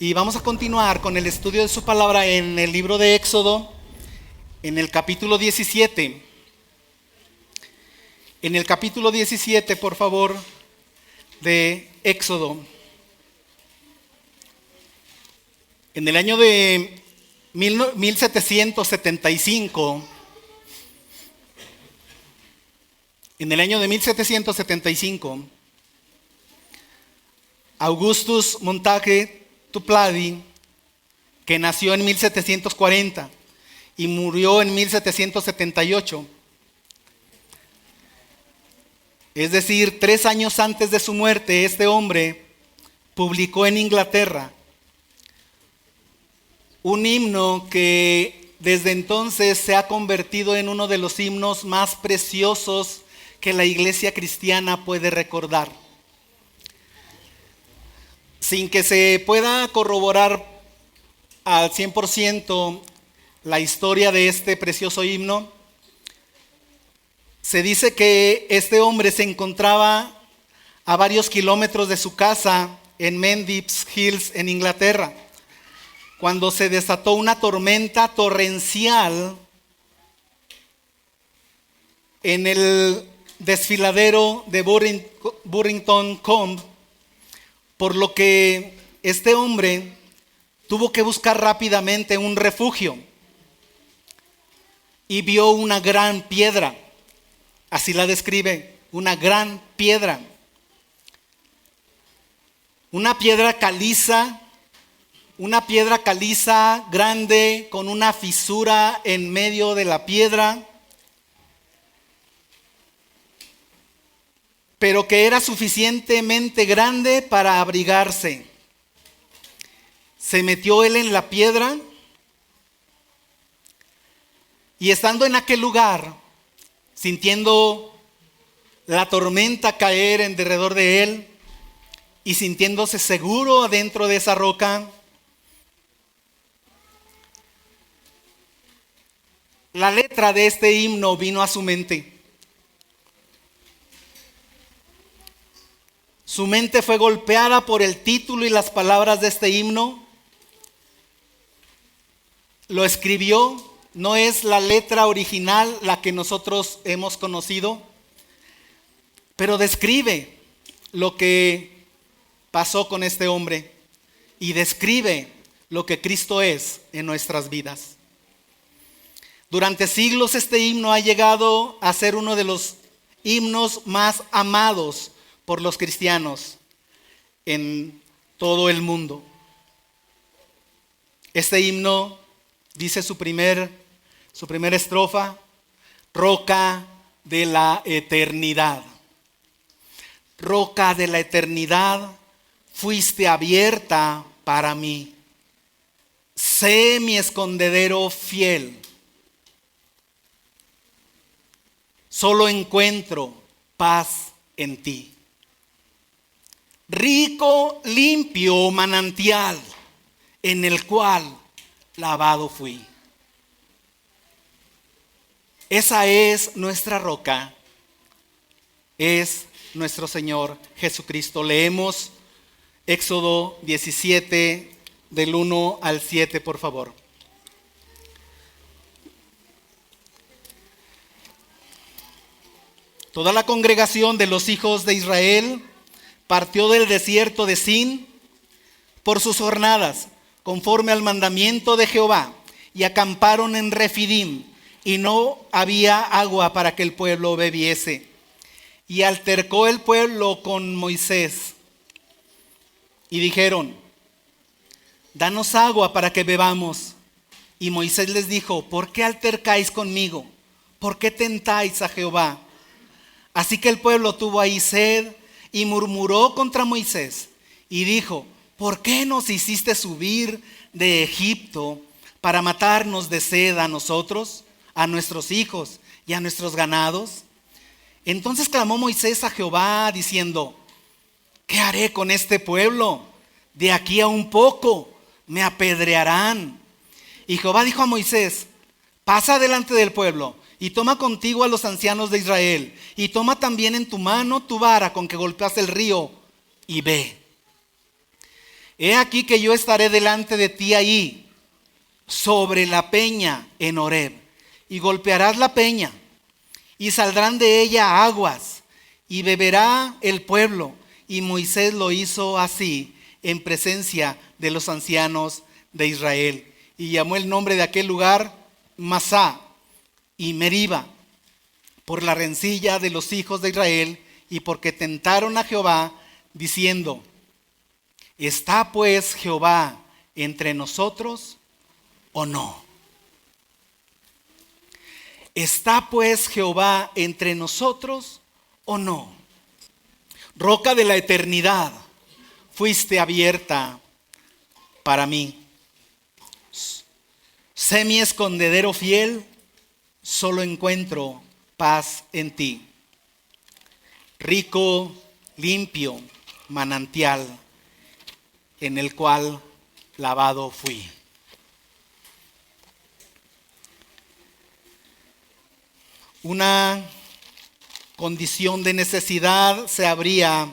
Y vamos a continuar con el estudio de su palabra en el libro de Éxodo, en el capítulo 17. En el capítulo 17, por favor, de Éxodo. En el año de 1775, Augustus Montague Toplady, que nació en 1740 y murió en 1778, es decir, 3 años antes de su muerte, este hombre publicó en Inglaterra un himno que desde entonces se ha convertido en uno de los himnos más preciosos que la iglesia cristiana puede recordar. Sin que se pueda corroborar al 100% la historia de este precioso himno, se dice que este hombre se encontraba a varios kilómetros de su casa en Mendips Hills, en Inglaterra, cuando se desató una tormenta torrencial en el desfiladero de Burrington Combe, por lo que este hombre tuvo que buscar rápidamente un refugio y vio una gran piedra, así la describe, una gran piedra, una piedra caliza grande con una fisura en medio de la piedra, pero que era suficientemente grande para abrigarse. Se metió él en la piedra y estando en aquel lugar, sintiendo la tormenta caer en derredor de él y sintiéndose seguro adentro de esa roca, la letra de este himno vino a su mente. Su mente fue golpeada por el título y las palabras de este himno. Lo escribió, no es la letra original la que nosotros hemos conocido, pero describe lo que pasó con este hombre y describe lo que Cristo es en nuestras vidas. Durante siglos este himno ha llegado a ser uno de los himnos más amados por los cristianos en todo el mundo. Este himno dice su primera estrofa: roca de la eternidad. Roca de la eternidad, fuiste abierta para mí. Sé mi escondedero fiel. Solo encuentro paz en ti. Rico, limpio manantial en el cual lavado fui. Esa es nuestra roca, es nuestro Señor Jesucristo. Leemos Éxodo 17 del 1 al 7, por favor. Toda la congregación de los hijos de Israel partió del desierto de Sin por sus jornadas, conforme al mandamiento de Jehová, y acamparon en Refidim, y no había agua para que el pueblo bebiese. Y altercó el pueblo con Moisés, y dijeron: danos agua para que bebamos. Y Moisés les dijo: ¿por qué altercáis conmigo? ¿Por qué tentáis a Jehová? Así que el pueblo tuvo ahí sed y murmuró contra Moisés y dijo: ¿por qué nos hiciste subir de Egipto para matarnos de sed a nosotros, a nuestros hijos y a nuestros ganados? Entonces clamó Moisés a Jehová diciendo: ¿qué haré con este pueblo? De aquí a un poco me apedrearán. Y Jehová dijo a Moisés: pasa delante del pueblo y toma contigo a los ancianos de Israel, y toma también en tu mano tu vara con que golpeas el río, y ve. He aquí que yo estaré delante de ti ahí, sobre la peña en Horeb, y golpearás la peña, y saldrán de ella aguas, y beberá el pueblo. Y Moisés lo hizo así, en presencia de los ancianos de Israel. Y llamó el nombre de aquel lugar Masá y Meriba, por la rencilla de los hijos de Israel, y porque tentaron a Jehová, diciendo: ¿está pues Jehová entre nosotros o no? ¿Está pues Jehová entre nosotros o no? Roca de la eternidad, fuiste abierta para mí. Sé mi escondedero fiel, solo encuentro paz en ti. Rico, limpio, manantial, en el cual lavado fui. Una condición de necesidad se abría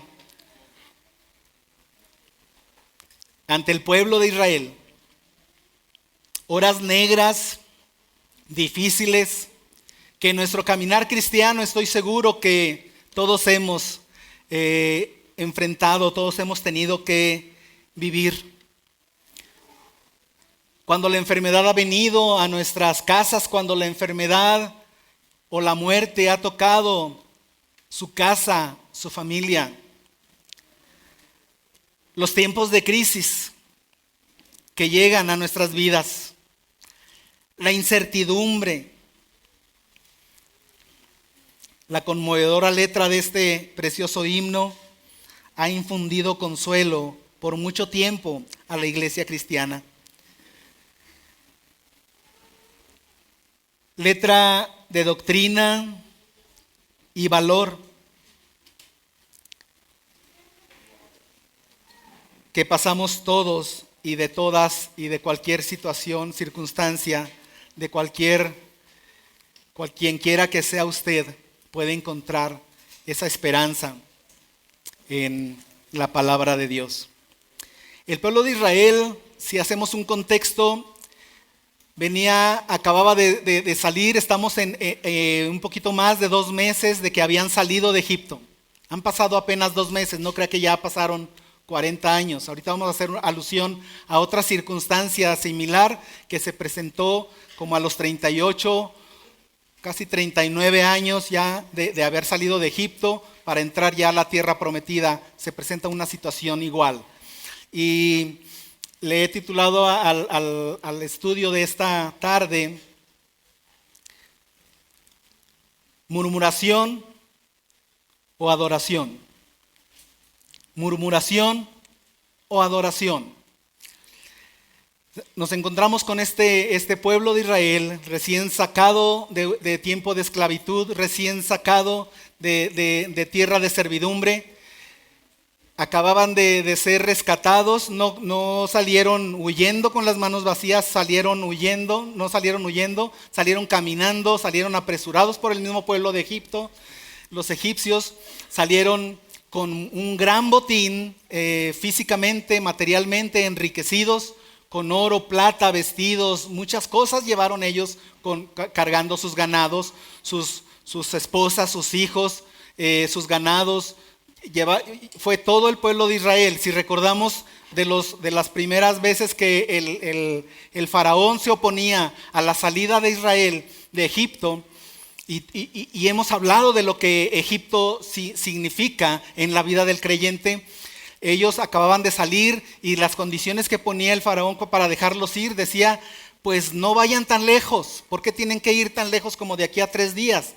ante el pueblo de Israel. Horas negras, difíciles, que en nuestro caminar cristiano estoy seguro que todos hemos enfrentado, todos hemos tenido que vivir. Cuando la enfermedad ha venido a nuestras casas, cuando la enfermedad o la muerte ha tocado su casa, su familia. Los tiempos de crisis que llegan a nuestras vidas. La incertidumbre. La conmovedora letra de este precioso himno ha infundido consuelo por mucho tiempo a la iglesia cristiana. Letra de doctrina y valor que pasamos todos y de todas y de cualquier situación, circunstancia, de quien quiera que sea usted, puede encontrar esa esperanza en la palabra de Dios. El pueblo de Israel, si hacemos un contexto, acababa de salir, estamos en un poquito más de 2 meses de que habían salido de Egipto. Han pasado apenas 2 meses, no crea que ya pasaron 40 años. Ahorita vamos a hacer alusión a otra circunstancia similar que se presentó como a los 38, casi 39 años ya de haber salido de Egipto para entrar ya a la tierra prometida. Se presenta una situación igual. Y le he titulado al estudio de esta tarde, murmuración o adoración. Murmuración o adoración. Nos encontramos con este pueblo de Israel recién sacado de tiempo de esclavitud, recién sacado de tierra de servidumbre. Acababan de ser rescatados, no salieron huyendo con las manos vacías, salieron caminando, salieron apresurados por el mismo pueblo de Egipto. Los egipcios salieron con un gran botín, físicamente, materialmente enriquecidos, con oro, plata, vestidos, muchas cosas llevaron ellos cargando sus ganados, sus esposas, sus hijos, sus ganados. Fue todo el pueblo de Israel. Si recordamos de las primeras veces que el faraón se oponía a la salida de Israel de Egipto, y hemos hablado de lo que Egipto significa en la vida del creyente. Ellos acababan de salir y las condiciones que ponía el faraón para dejarlos ir, decía: pues no vayan tan lejos. ¿Por qué tienen que ir tan lejos como de aquí a 3 días?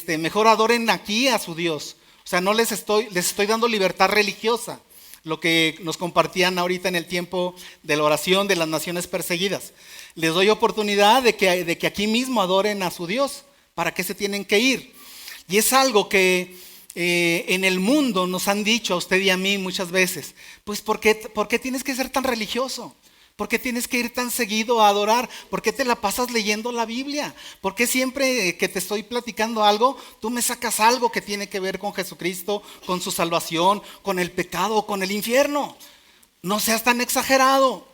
Mejor adoren aquí a su Dios. O sea, no les estoy dando libertad religiosa, lo que nos compartían ahorita en el tiempo de la oración de las naciones perseguidas. Les doy oportunidad de que aquí mismo adoren a su Dios. ¿Para qué se tienen que ir? Y es algo que en el mundo nos han dicho a usted y a mí muchas veces. Pues ¿por qué tienes que ser tan religioso? ¿Por qué tienes que ir tan seguido a adorar? ¿Por qué te la pasas leyendo la Biblia? ¿Por qué siempre que te estoy platicando algo, tú me sacas algo que tiene que ver con Jesucristo, con su salvación, con el pecado, con el infierno? No seas tan exagerado.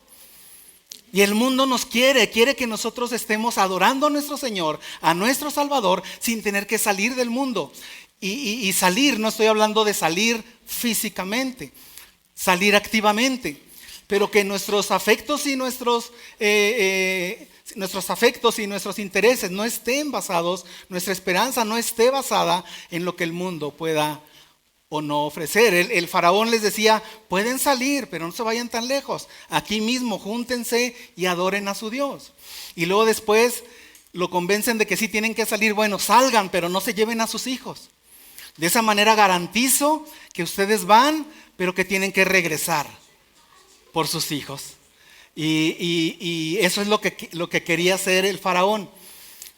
Y el mundo nos quiere que nosotros estemos adorando a nuestro Señor, a nuestro Salvador, sin tener que salir del mundo. Y salir, no estoy hablando de salir físicamente, salir activamente, pero que nuestros afectos y nuestros intereses no estén basados, nuestra esperanza no esté basada en lo que el mundo pueda o no ofrecer. El faraón les decía, pueden salir, pero no se vayan tan lejos. Aquí mismo, júntense y adoren a su Dios. Y luego después lo convencen de que sí tienen que salir. Bueno, salgan, pero no se lleven a sus hijos. De esa manera garantizo que ustedes van, pero que tienen que regresar por sus hijos. Y eso es lo que quería hacer el faraón.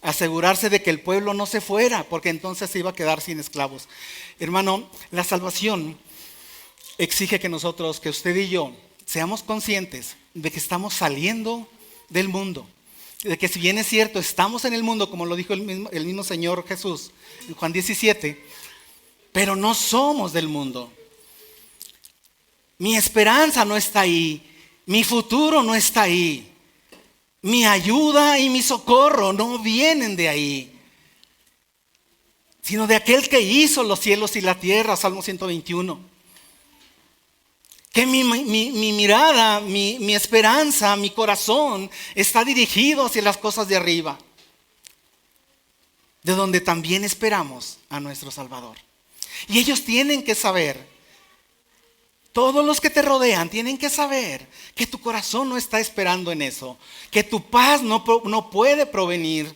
Asegurarse de que el pueblo no se fuera, porque entonces se iba a quedar sin esclavos. Hermano, la salvación exige que nosotros, que usted y yo, seamos conscientes de que estamos saliendo del mundo. De que si bien es cierto, estamos en el mundo, como lo dijo el mismo Señor Jesús en Juan 17, pero no somos del mundo. Mi esperanza no está ahí, mi futuro no está ahí. Mi ayuda y mi socorro no vienen de ahí, sino de aquel que hizo los cielos y la tierra, Salmo 121. Que mi mirada, mi esperanza, mi corazón está dirigido hacia las cosas de arriba, de donde también esperamos a nuestro Salvador. Y ellos tienen que saber, todos los que te rodean tienen que saber que tu corazón no está esperando en eso, que tu paz no puede provenir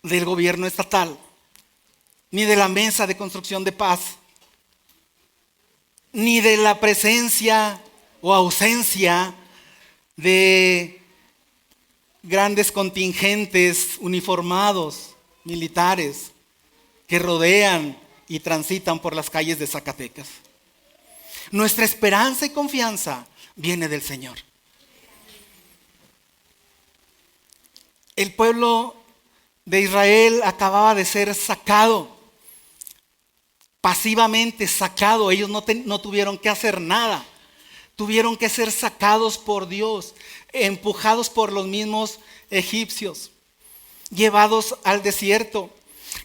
del gobierno estatal, ni de la mesa de construcción de paz, ni de la presencia o ausencia de grandes contingentes uniformados, militares, que rodean y transitan por las calles de Zacatecas. Nuestra esperanza y confianza viene del Señor. El pueblo de Israel acababa de ser sacado, pasivamente sacado. Ellos no tuvieron que hacer nada. Tuvieron que ser sacados por Dios, empujados por los mismos egipcios, llevados al desierto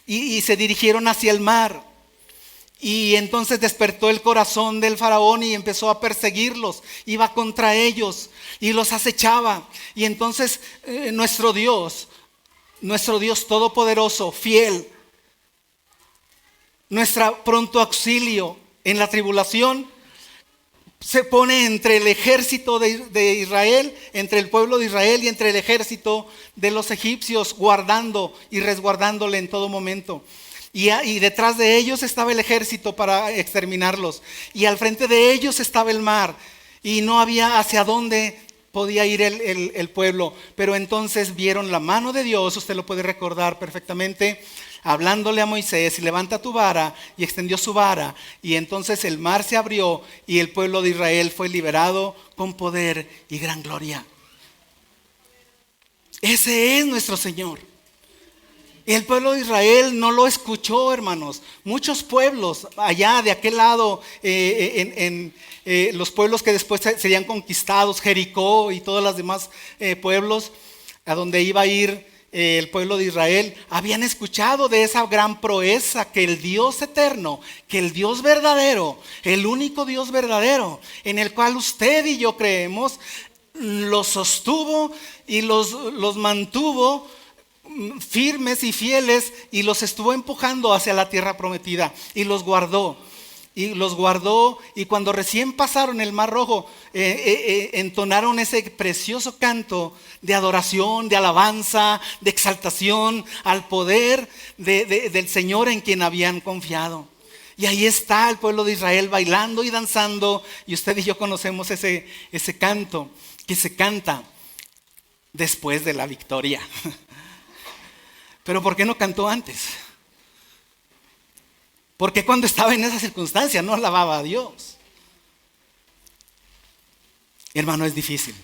y se dirigieron hacia el mar. Y entonces despertó el corazón del faraón y empezó a perseguirlos. Iba contra ellos y los acechaba. Y entonces nuestro Dios todopoderoso, fiel, nuestro pronto auxilio en la tribulación, se pone entre el ejército de Israel, entre el pueblo de Israel y entre el ejército de los egipcios, guardando y resguardándole en todo momento. Y detrás de ellos estaba el ejército para exterminarlos. Y al frente de ellos estaba el mar. Y no había hacia dónde podía ir el pueblo. Pero entonces vieron la mano de Dios, usted lo puede recordar perfectamente, hablándole a Moisés, y levanta tu vara, y extendió su vara. Y entonces el mar se abrió y el pueblo de Israel fue liberado con poder y gran gloria. Ese es nuestro Señor. El pueblo de Israel no lo escuchó, hermanos. Muchos pueblos allá de aquel lado, los pueblos que después serían conquistados, Jericó y todos los demás pueblos a donde iba a ir el pueblo de Israel, habían escuchado de esa gran proeza que el Dios eterno, que el Dios verdadero, el único Dios verdadero, en el cual usted y yo creemos, los sostuvo y los mantuvo firmes y fieles, y los estuvo empujando hacia la tierra prometida, y los guardó. Y cuando recién pasaron el Mar Rojo, entonaron ese precioso canto de adoración, de alabanza, de exaltación al poder del Señor en quien habían confiado. Y ahí está el pueblo de Israel bailando y danzando, y usted y yo conocemos ese canto que se canta después de la victoria. Pero ¿por qué no cantó antes? Porque cuando estaba en esa circunstancia no alababa a Dios. Hermano, es difícil.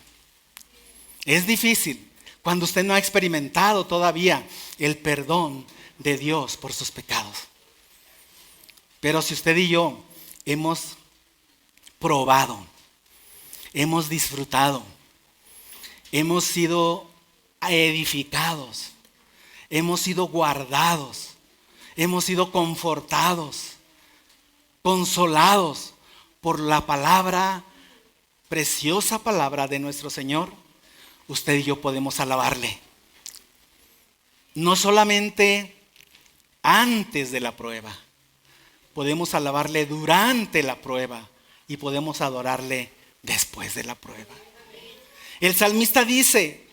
Es difícil cuando usted no ha experimentado todavía el perdón de Dios por sus pecados. Pero si usted y yo hemos probado hemos disfrutado, hemos sido edificados, hemos sido guardados, hemos sido confortados, consolados por la palabra, preciosa palabra de nuestro Señor. Usted y yo podemos alabarle. No solamente antes de la prueba, podemos alabarle durante la prueba y podemos adorarle después de la prueba. El salmista dice: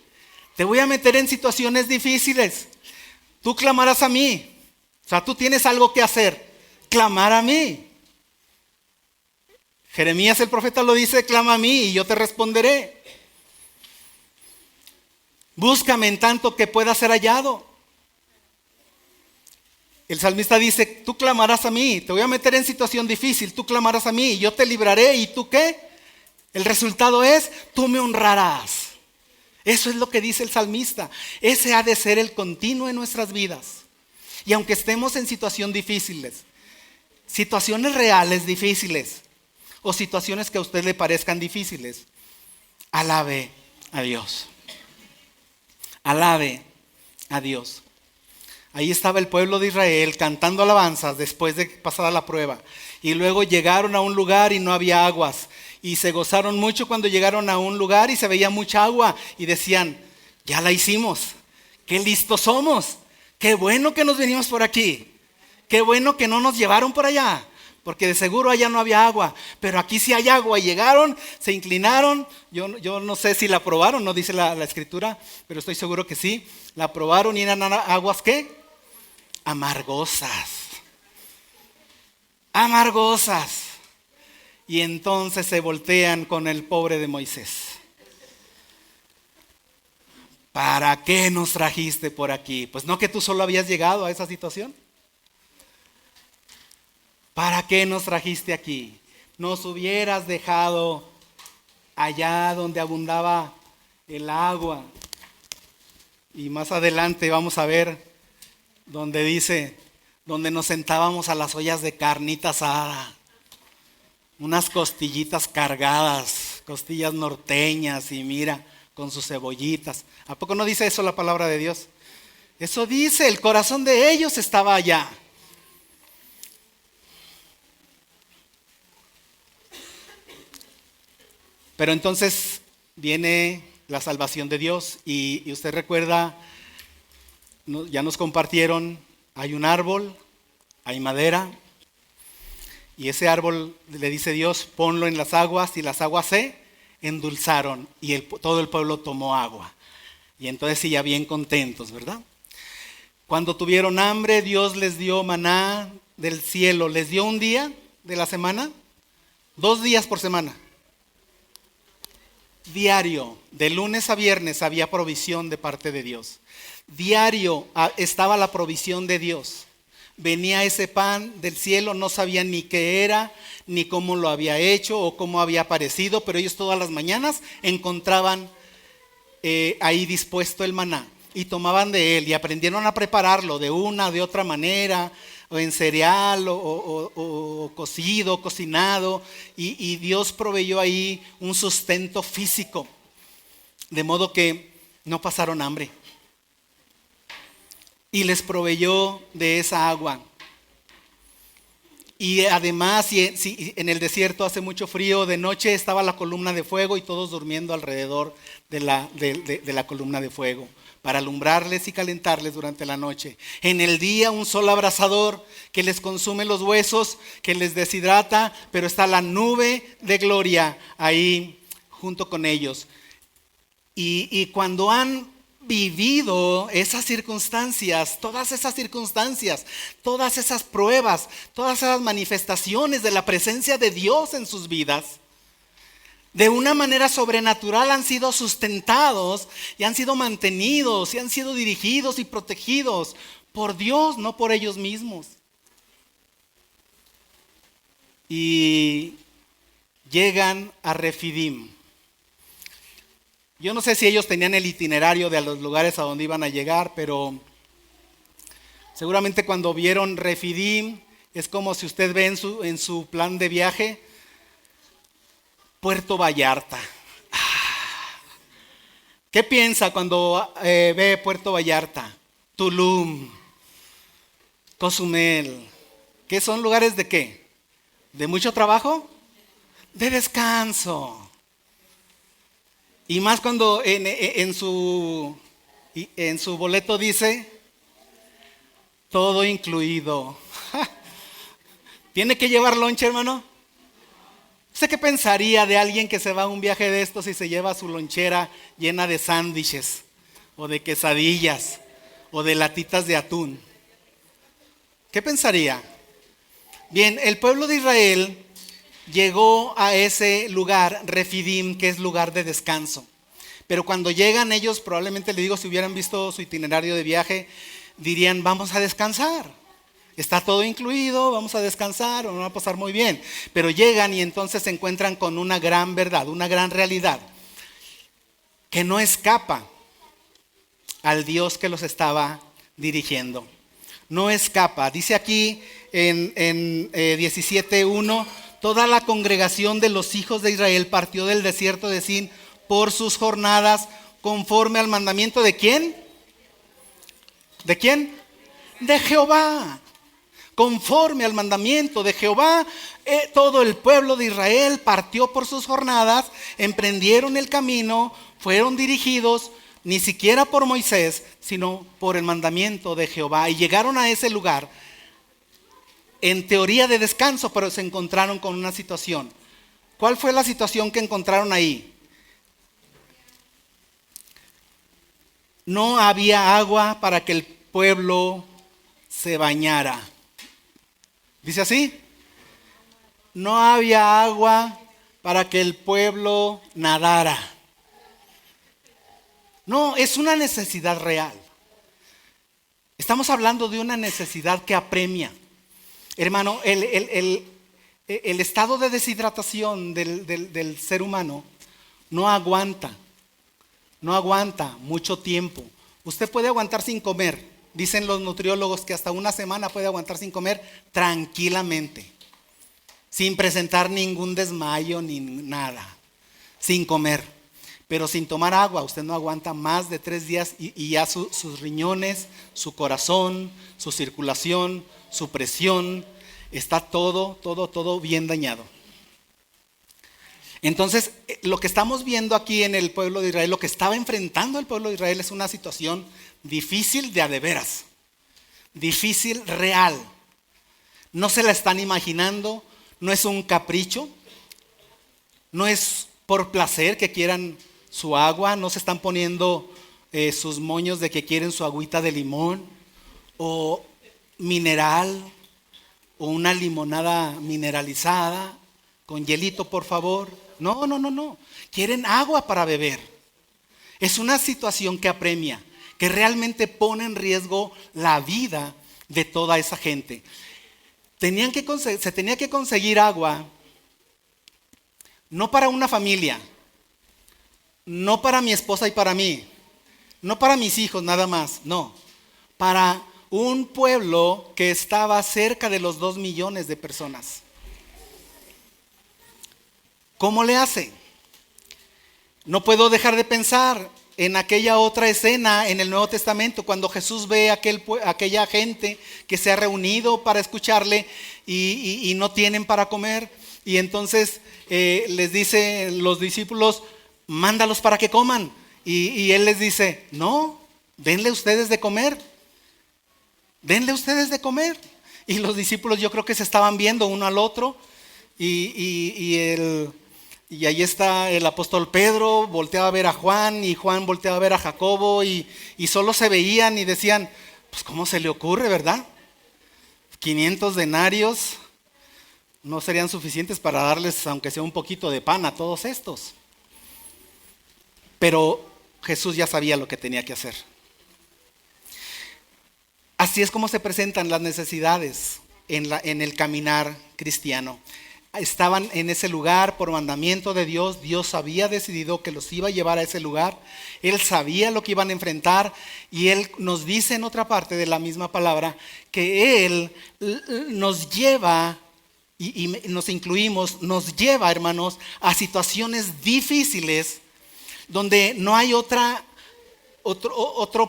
te voy a meter en situaciones difíciles, tú clamarás a mí. O sea, tú tienes algo que hacer, clamar a mí. Jeremías el profeta lo dice: clama a mí y yo te responderé. Búscame en tanto que pueda ser hallado. El salmista dice: tú clamarás a mí, te voy a meter en situación difícil, tú clamarás a mí y yo te libraré. ¿Y tú qué? El resultado es: tú me honrarás. Eso es lo que dice el salmista. Ese ha de ser el continuo en nuestras vidas. Y aunque estemos en situaciones difíciles, situaciones reales difíciles, o situaciones que a usted le parezcan difíciles, alabe a Dios. Alabe a Dios. Ahí estaba el pueblo de Israel cantando alabanzas después de pasar la prueba. Y luego llegaron a un lugar y no había aguas. Y se gozaron mucho cuando llegaron a un lugar y se veía mucha agua. Y decían: ya la hicimos. Qué listos somos. Qué bueno que nos venimos por aquí. Qué bueno que no nos llevaron por allá. Porque de seguro allá no había agua, pero aquí sí hay agua. Y llegaron, se inclinaron, yo no sé si la probaron, no dice la escritura, pero estoy seguro que sí. La probaron y eran aguas, ¿qué? Amargosas. Amargosas. Y entonces se voltean con el pobre de Moisés. ¿Para qué nos trajiste por aquí? Pues no que tú solo habías llegado a esa situación. ¿Para qué nos trajiste aquí? Nos hubieras dejado allá donde abundaba el agua. Y más adelante vamos a ver donde dice, donde nos sentábamos a las ollas de carnita asada. Unas costillitas cargadas, costillas norteñas y mira, con sus cebollitas. ¿A poco no dice eso la palabra de Dios? Eso dice, el corazón de ellos estaba allá. Pero entonces viene la salvación de Dios y usted recuerda, ya nos compartieron, hay un árbol, hay madera y ese árbol le dice Dios: ponlo en las aguas, y las aguas se endulzaron y todo el pueblo tomó agua. Y entonces sí, ya bien contentos, ¿verdad? Cuando tuvieron hambre, Dios les dio maná del cielo. ¿Les dio un día de la semana? 2 días por semana. Diario, de lunes a viernes había provisión de parte de Dios. Diario estaba la provisión de Dios. Venía ese pan del cielo, no sabían ni qué era, ni cómo lo había hecho o cómo había aparecido, pero ellos todas las mañanas encontraban ahí dispuesto el maná y tomaban de él y aprendieron a prepararlo de una, de otra manera, o en cereal, o cocido, cocinado, y Dios proveyó ahí un sustento físico, de modo que no pasaron hambre. Y les proveyó de esa agua. Y además, si en el desierto hace mucho frío, de noche estaba la columna de fuego y todos durmiendo alrededor de la columna de fuego, para alumbrarles y calentarles durante la noche. En el día un sol abrasador que les consume los huesos, que les deshidrata, pero está la nube de gloria ahí junto con ellos. Y cuando han vivido esas circunstancias, todas esas pruebas, todas esas manifestaciones de la presencia de Dios en sus vidas, de una manera sobrenatural han sido sustentados y han sido mantenidos y han sido dirigidos y protegidos por Dios, no por ellos mismos. Y llegan a Refidim. Yo no sé si ellos tenían el itinerario de los lugares a donde iban a llegar, pero seguramente cuando vieron Refidim, es como si usted ve en su plan de viaje, Puerto Vallarta. ¿Qué piensa cuando ve Puerto Vallarta? Tulum, Cozumel. ¿Qué son lugares de qué? ¿De mucho trabajo? De descanso. Y más cuando en su boleto dice todo incluido. ¿Tiene que llevar lonche, hermano? ¿Usted qué pensaría de alguien que se va a un viaje de estos y se lleva su lonchera llena de sándwiches o de quesadillas o de latitas de atún? ¿Qué pensaría? Bien, el pueblo de Israel llegó a ese lugar, Refidim, que es lugar de descanso. Pero cuando llegan ellos, probablemente le digo, si hubieran visto su itinerario de viaje, dirían, vamos a descansar. Está todo incluido, vamos a descansar, nos va a pasar muy bien. Pero llegan y entonces se encuentran con una gran verdad, una gran realidad, que no escapa al Dios que los estaba dirigiendo. No escapa. Dice aquí en 17:1, toda la congregación de los hijos de Israel partió del desierto de Sin por sus jornadas, conforme al mandamiento ¿de quién? ¿De quién? De Jehová. Conforme al mandamiento de Jehová, todo el pueblo de Israel partió por sus jornadas, emprendieron el camino, fueron dirigidos ni siquiera por Moisés, sino por el mandamiento de Jehová. Y llegaron a ese lugar, en teoría de descanso, pero se encontraron con una situación. ¿Cuál fue la situación que encontraron ahí? No había agua para que el pueblo se bañara. ¿Dice así? No había agua para que el pueblo nadara. No, es una necesidad real. Estamos hablando de una necesidad que apremia. Hermano, el estado de deshidratación del ser humano no aguanta mucho tiempo. Usted puede aguantar sin comer. Dicen los nutriólogos que hasta una semana puede aguantar sin comer tranquilamente, sin presentar ningún desmayo ni nada, sin comer. Pero sin tomar agua, usted no aguanta más de 3 días y ya sus riñones, su corazón, su circulación, su presión, está todo bien dañado. Entonces, lo que estamos viendo aquí en el pueblo de Israel, lo que estaba enfrentando el pueblo de Israel es una situación difícil de a de veras, difícil real. No se la están imaginando, no es un capricho, no es por placer que quieran su agua, no se están poniendo sus moños de que quieren su agüita de limón o mineral o una limonada mineralizada con hielito, por favor. No. Quieren agua para beber. Es una situación que apremia, que realmente pone en riesgo la vida de toda esa gente. Se tenía que conseguir agua, no para una familia, no para mi esposa y para mí, no para mis hijos nada más, no, para un pueblo que estaba cerca de los 2 millones de personas. ¿Cómo le hace? No puedo dejar de pensar en aquella otra escena en el Nuevo Testamento, cuando Jesús ve a aquella gente que se ha reunido para escucharle y no tienen para comer. Y entonces les dice los discípulos, mándalos para que coman. Y él les dice, no, denle ustedes de comer. Denle ustedes de comer. Y los discípulos yo creo que se estaban viendo uno al otro. Y ahí está el apóstol Pedro, volteaba a ver a Juan y Juan volteaba a ver a Jacobo y solo se veían y decían, pues ¿cómo se le ocurre, verdad? 500 denarios no serían suficientes para darles aunque sea un poquito de pan a todos estos. Pero Jesús ya sabía lo que tenía que hacer. Así es como se presentan las necesidades en el caminar cristiano. Estaban en ese lugar por mandamiento de Dios. Dios había decidido que los iba a llevar a ese lugar. Él sabía lo que iban a enfrentar y Él nos dice en otra parte de la misma palabra que Él nos lleva nos incluimos, nos lleva, hermanos, a situaciones difíciles donde no hay otro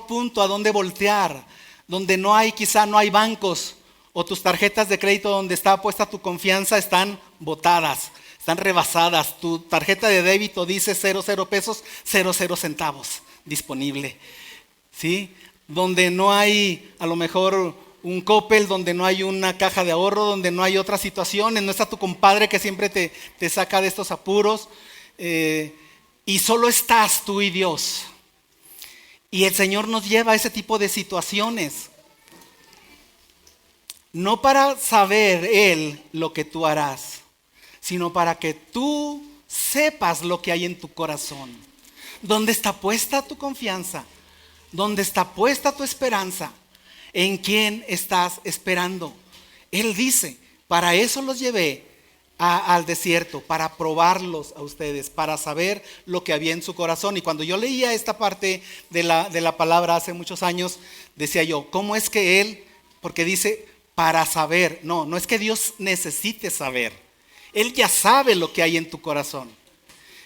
punto a donde voltear, donde quizá no hay bancos, o tus tarjetas de crédito donde está puesta tu confianza están botadas, están rebasadas. Tu tarjeta de débito dice 0 pesos, 0 centavos disponible, ¿sí? Donde no hay a lo mejor un Coppel, donde no hay una caja de ahorro, donde no hay otras situaciones, no está tu compadre que siempre te saca de estos apuros, y solo estás tú y Dios. Y el Señor nos lleva a ese tipo de situaciones, no para saber Él lo que tú harás, sino para que tú sepas lo que hay en tu corazón. ¿Dónde está puesta tu confianza? ¿Dónde está puesta tu esperanza? ¿En quién estás esperando? Él dice, para eso los llevé al desierto, para probarlos a ustedes, para saber lo que había en su corazón. Y cuando yo leía esta parte de la palabra hace muchos años, decía yo, ¿cómo es que Él? Porque dice, para saber. No es que Dios necesite saber. Él ya sabe lo que hay en tu corazón.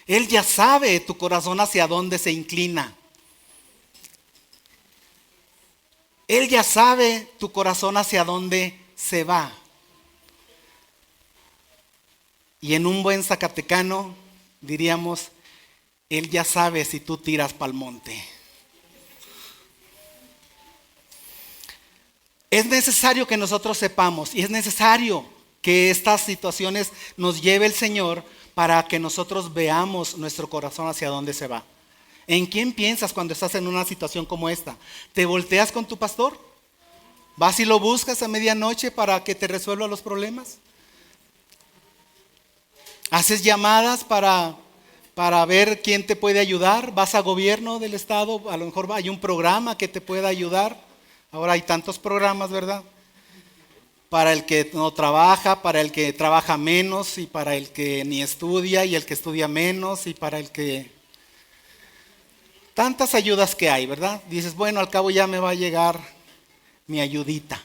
Él ya sabe tu corazón hacia dónde se inclina. Él ya sabe tu corazón hacia dónde se va. Y en un buen zacatecano diríamos, Él ya sabe si tú tiras pa'l monte. Es necesario que nosotros sepamos, y es necesario que estas situaciones nos lleve el Señor para que nosotros veamos nuestro corazón hacia dónde se va. ¿En quién piensas cuando estás en una situación como esta? ¿Te volteas con tu pastor? ¿Vas y lo buscas a medianoche para que te resuelva los problemas? ¿Haces llamadas para ver quién te puede ayudar? ¿Vas a gobierno del estado? A lo mejor hay un programa que te pueda ayudar. Ahora hay tantos programas, ¿verdad? Para el que no trabaja, para el que trabaja menos, y para el que ni estudia, y el que estudia menos, y para el que... Tantas ayudas que hay, ¿verdad? Dices, bueno, al cabo ya me va a llegar mi ayudita.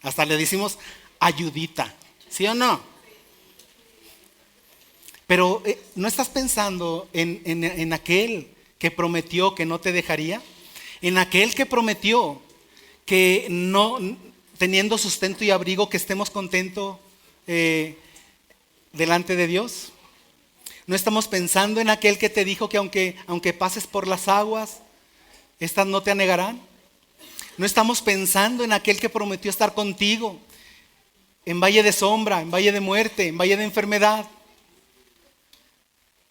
Hasta le decimos ayudita, ¿sí o no? Pero ¿no estás pensando en aquel que prometió que no te dejaría? En aquel que prometió que no, teniendo sustento y abrigo, que estemos contentos delante de Dios. No estamos pensando en aquel que te dijo que aunque pases por las aguas, estas no te anegarán. No estamos pensando en aquel que prometió estar contigo en valle de sombra, en valle de muerte, en valle de enfermedad.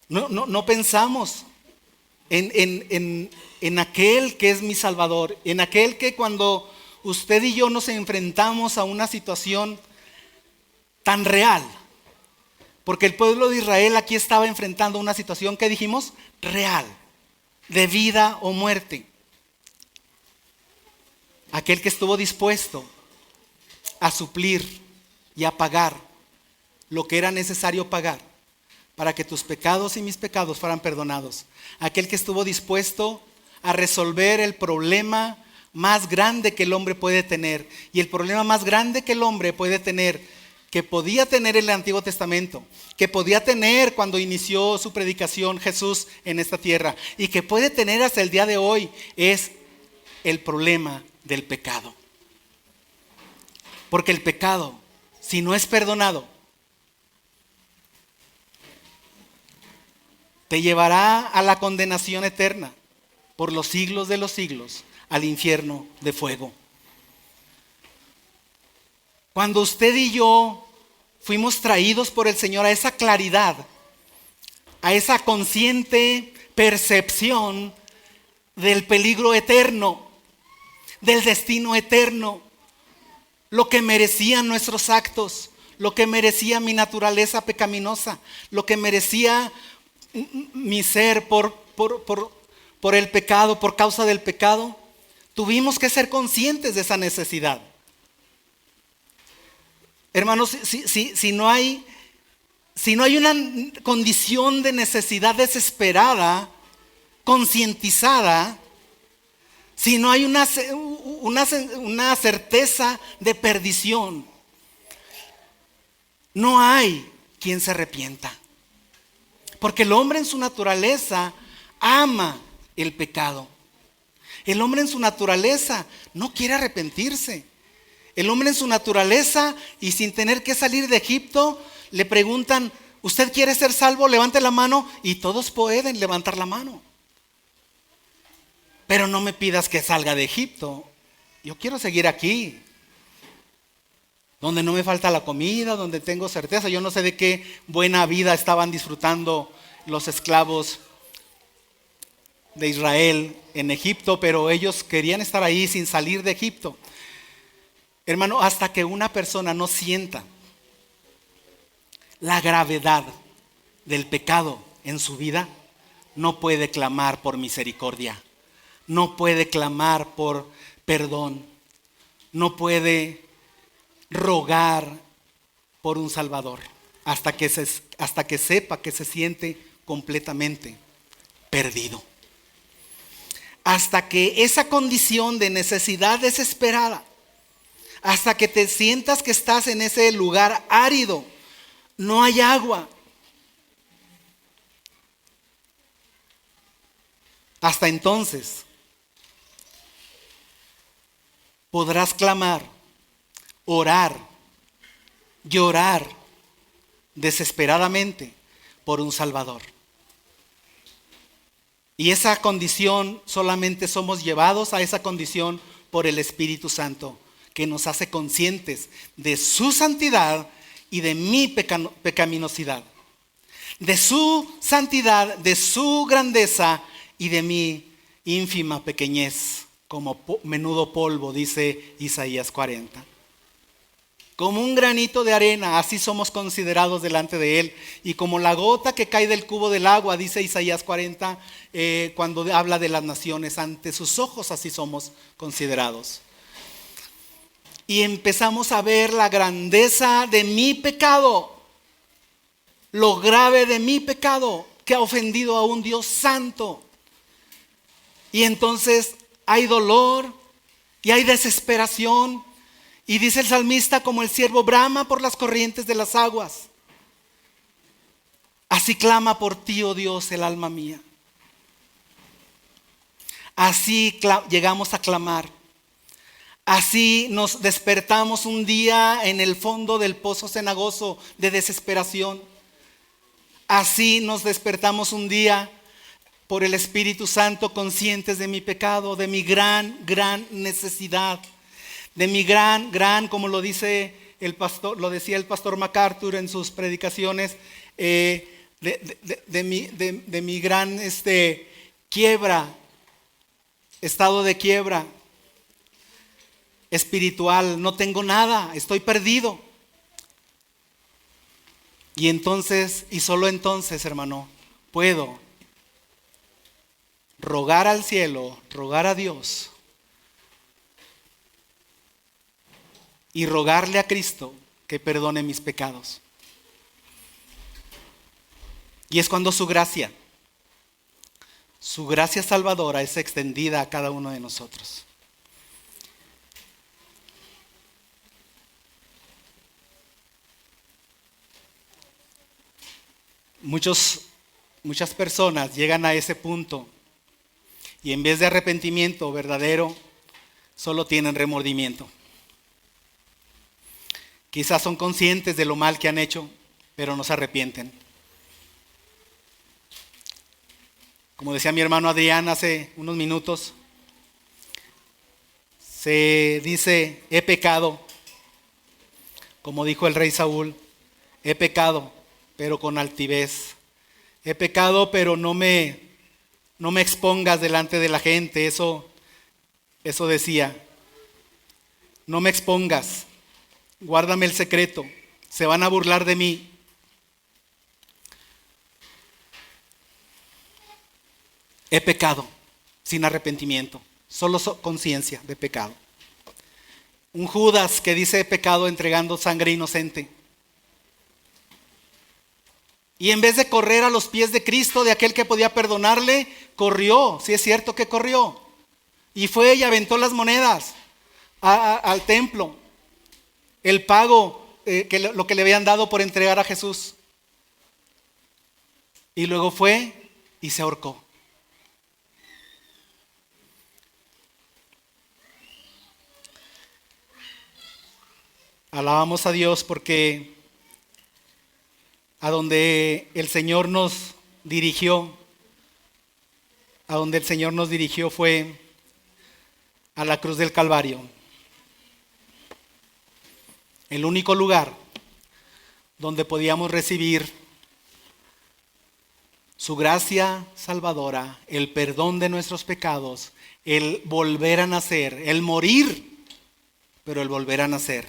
No pensamos en aquel que es mi Salvador, en aquel que cuando usted y yo nos enfrentamos a una situación tan real, porque el pueblo de Israel aquí estaba enfrentando una situación que dijimos real, de vida o muerte. Aquel que estuvo dispuesto a suplir y a pagar lo que era necesario pagar para que tus pecados y mis pecados fueran perdonados. Aquel que estuvo dispuesto a resolver el problema más grande que el hombre puede tener. Y el problema más grande que el hombre puede tener, que podía tener en el Antiguo Testamento, que podía tener cuando inició su predicación Jesús en esta tierra, y que puede tener hasta el día de hoy, es el problema del pecado. Porque el pecado, si no es perdonado, te llevará a la condenación eterna por los siglos de los siglos, al infierno de fuego. Cuando usted y yo fuimos traídos por el Señor a esa claridad, a esa consciente percepción del peligro eterno, del destino eterno, lo que merecían nuestros actos, lo que merecía mi naturaleza pecaminosa, lo que merecía mi ser por el pecado, por causa del pecado, tuvimos que ser conscientes de esa necesidad. Hermanos, si no hay una condición de necesidad desesperada, concientizada, si no hay una certeza de perdición, no hay quien se arrepienta. Porque el hombre en su naturaleza ama el pecado. El hombre en su naturaleza no quiere arrepentirse. El hombre en su naturaleza, y sin tener que salir de Egipto, le preguntan: ¿usted quiere ser salvo? Levante la mano. Y todos pueden levantar la mano. Pero no me pidas que salga de Egipto. Yo quiero seguir aquí, donde no me falta la comida, donde tengo certeza. Yo no sé de qué buena vida estaban disfrutando los esclavos de Israel en Egipto, pero ellos querían estar ahí sin salir de Egipto. Hermano, hasta que una persona no sienta la gravedad del pecado en su vida, no puede clamar por misericordia, no puede clamar por perdón, no puede rogar por un Salvador, hasta que sepa que se siente completamente perdido. Hasta que esa condición de necesidad desesperada, hasta que te sientas que estás en ese lugar árido, no hay agua, hasta entonces podrás clamar, orar, llorar desesperadamente por un Salvador. Y esa condición, solamente somos llevados a esa condición por el Espíritu Santo, que nos hace conscientes de su santidad y de mi pecaminosidad, de su santidad, de su grandeza y de mi ínfima pequeñez, como menudo polvo, dice Isaías 40. Como un granito de arena, así somos considerados delante de Él. Y como la gota que cae del cubo del agua, dice Isaías 40, cuando habla de las naciones, ante sus ojos así somos considerados. Y empezamos a ver la grandeza de mi pecado, lo grave de mi pecado, que ha ofendido a un Dios santo. Y entonces hay dolor y hay desesperación. Y dice el salmista: como el ciervo brama por las corrientes de las aguas, así clama por ti, oh Dios, el alma mía. Así llegamos a clamar. Así nos despertamos un día en el fondo del pozo cenagoso de desesperación. Así nos despertamos un día por el Espíritu Santo, conscientes de mi pecado, de mi gran necesidad. De mi como lo dice el pastor, lo decía el pastor MacArthur en sus predicaciones, de mi gran quiebra, estado de quiebra espiritual. No tengo nada, estoy perdido. Y entonces, y solo entonces, hermano, puedo rogar al cielo, rogar a Dios, y rogarle a Cristo que perdone mis pecados. Y es cuando su gracia salvadora es extendida a cada uno de nosotros. Muchas personas llegan a ese punto y en vez de arrepentimiento verdadero, solo tienen remordimiento. Quizás son conscientes de lo mal que han hecho, pero no se arrepienten. Como decía mi hermano Adrián hace unos minutos, se dice: he pecado, como dijo el rey Saúl, he pecado, pero con altivez. He pecado, pero no me expongas delante de la gente. Eso decía. No me expongas. Guárdame el secreto, se van a burlar de mí. He pecado sin arrepentimiento, solo conciencia de pecado. Un Judas que dice: he pecado entregando sangre inocente. Y en vez de correr a los pies de Cristo, de aquel que podía perdonarle, corrió, sí es cierto que corrió. Y fue y aventó las monedas al templo. El pago lo que le habían dado por entregar a Jesús. Y luego fue y se ahorcó. Alabamos a Dios porque a donde el Señor nos dirigió, fue a la cruz del Calvario. El único lugar donde podíamos recibir su gracia salvadora, el perdón de nuestros pecados, el volver a nacer, el morir, pero el volver a nacer.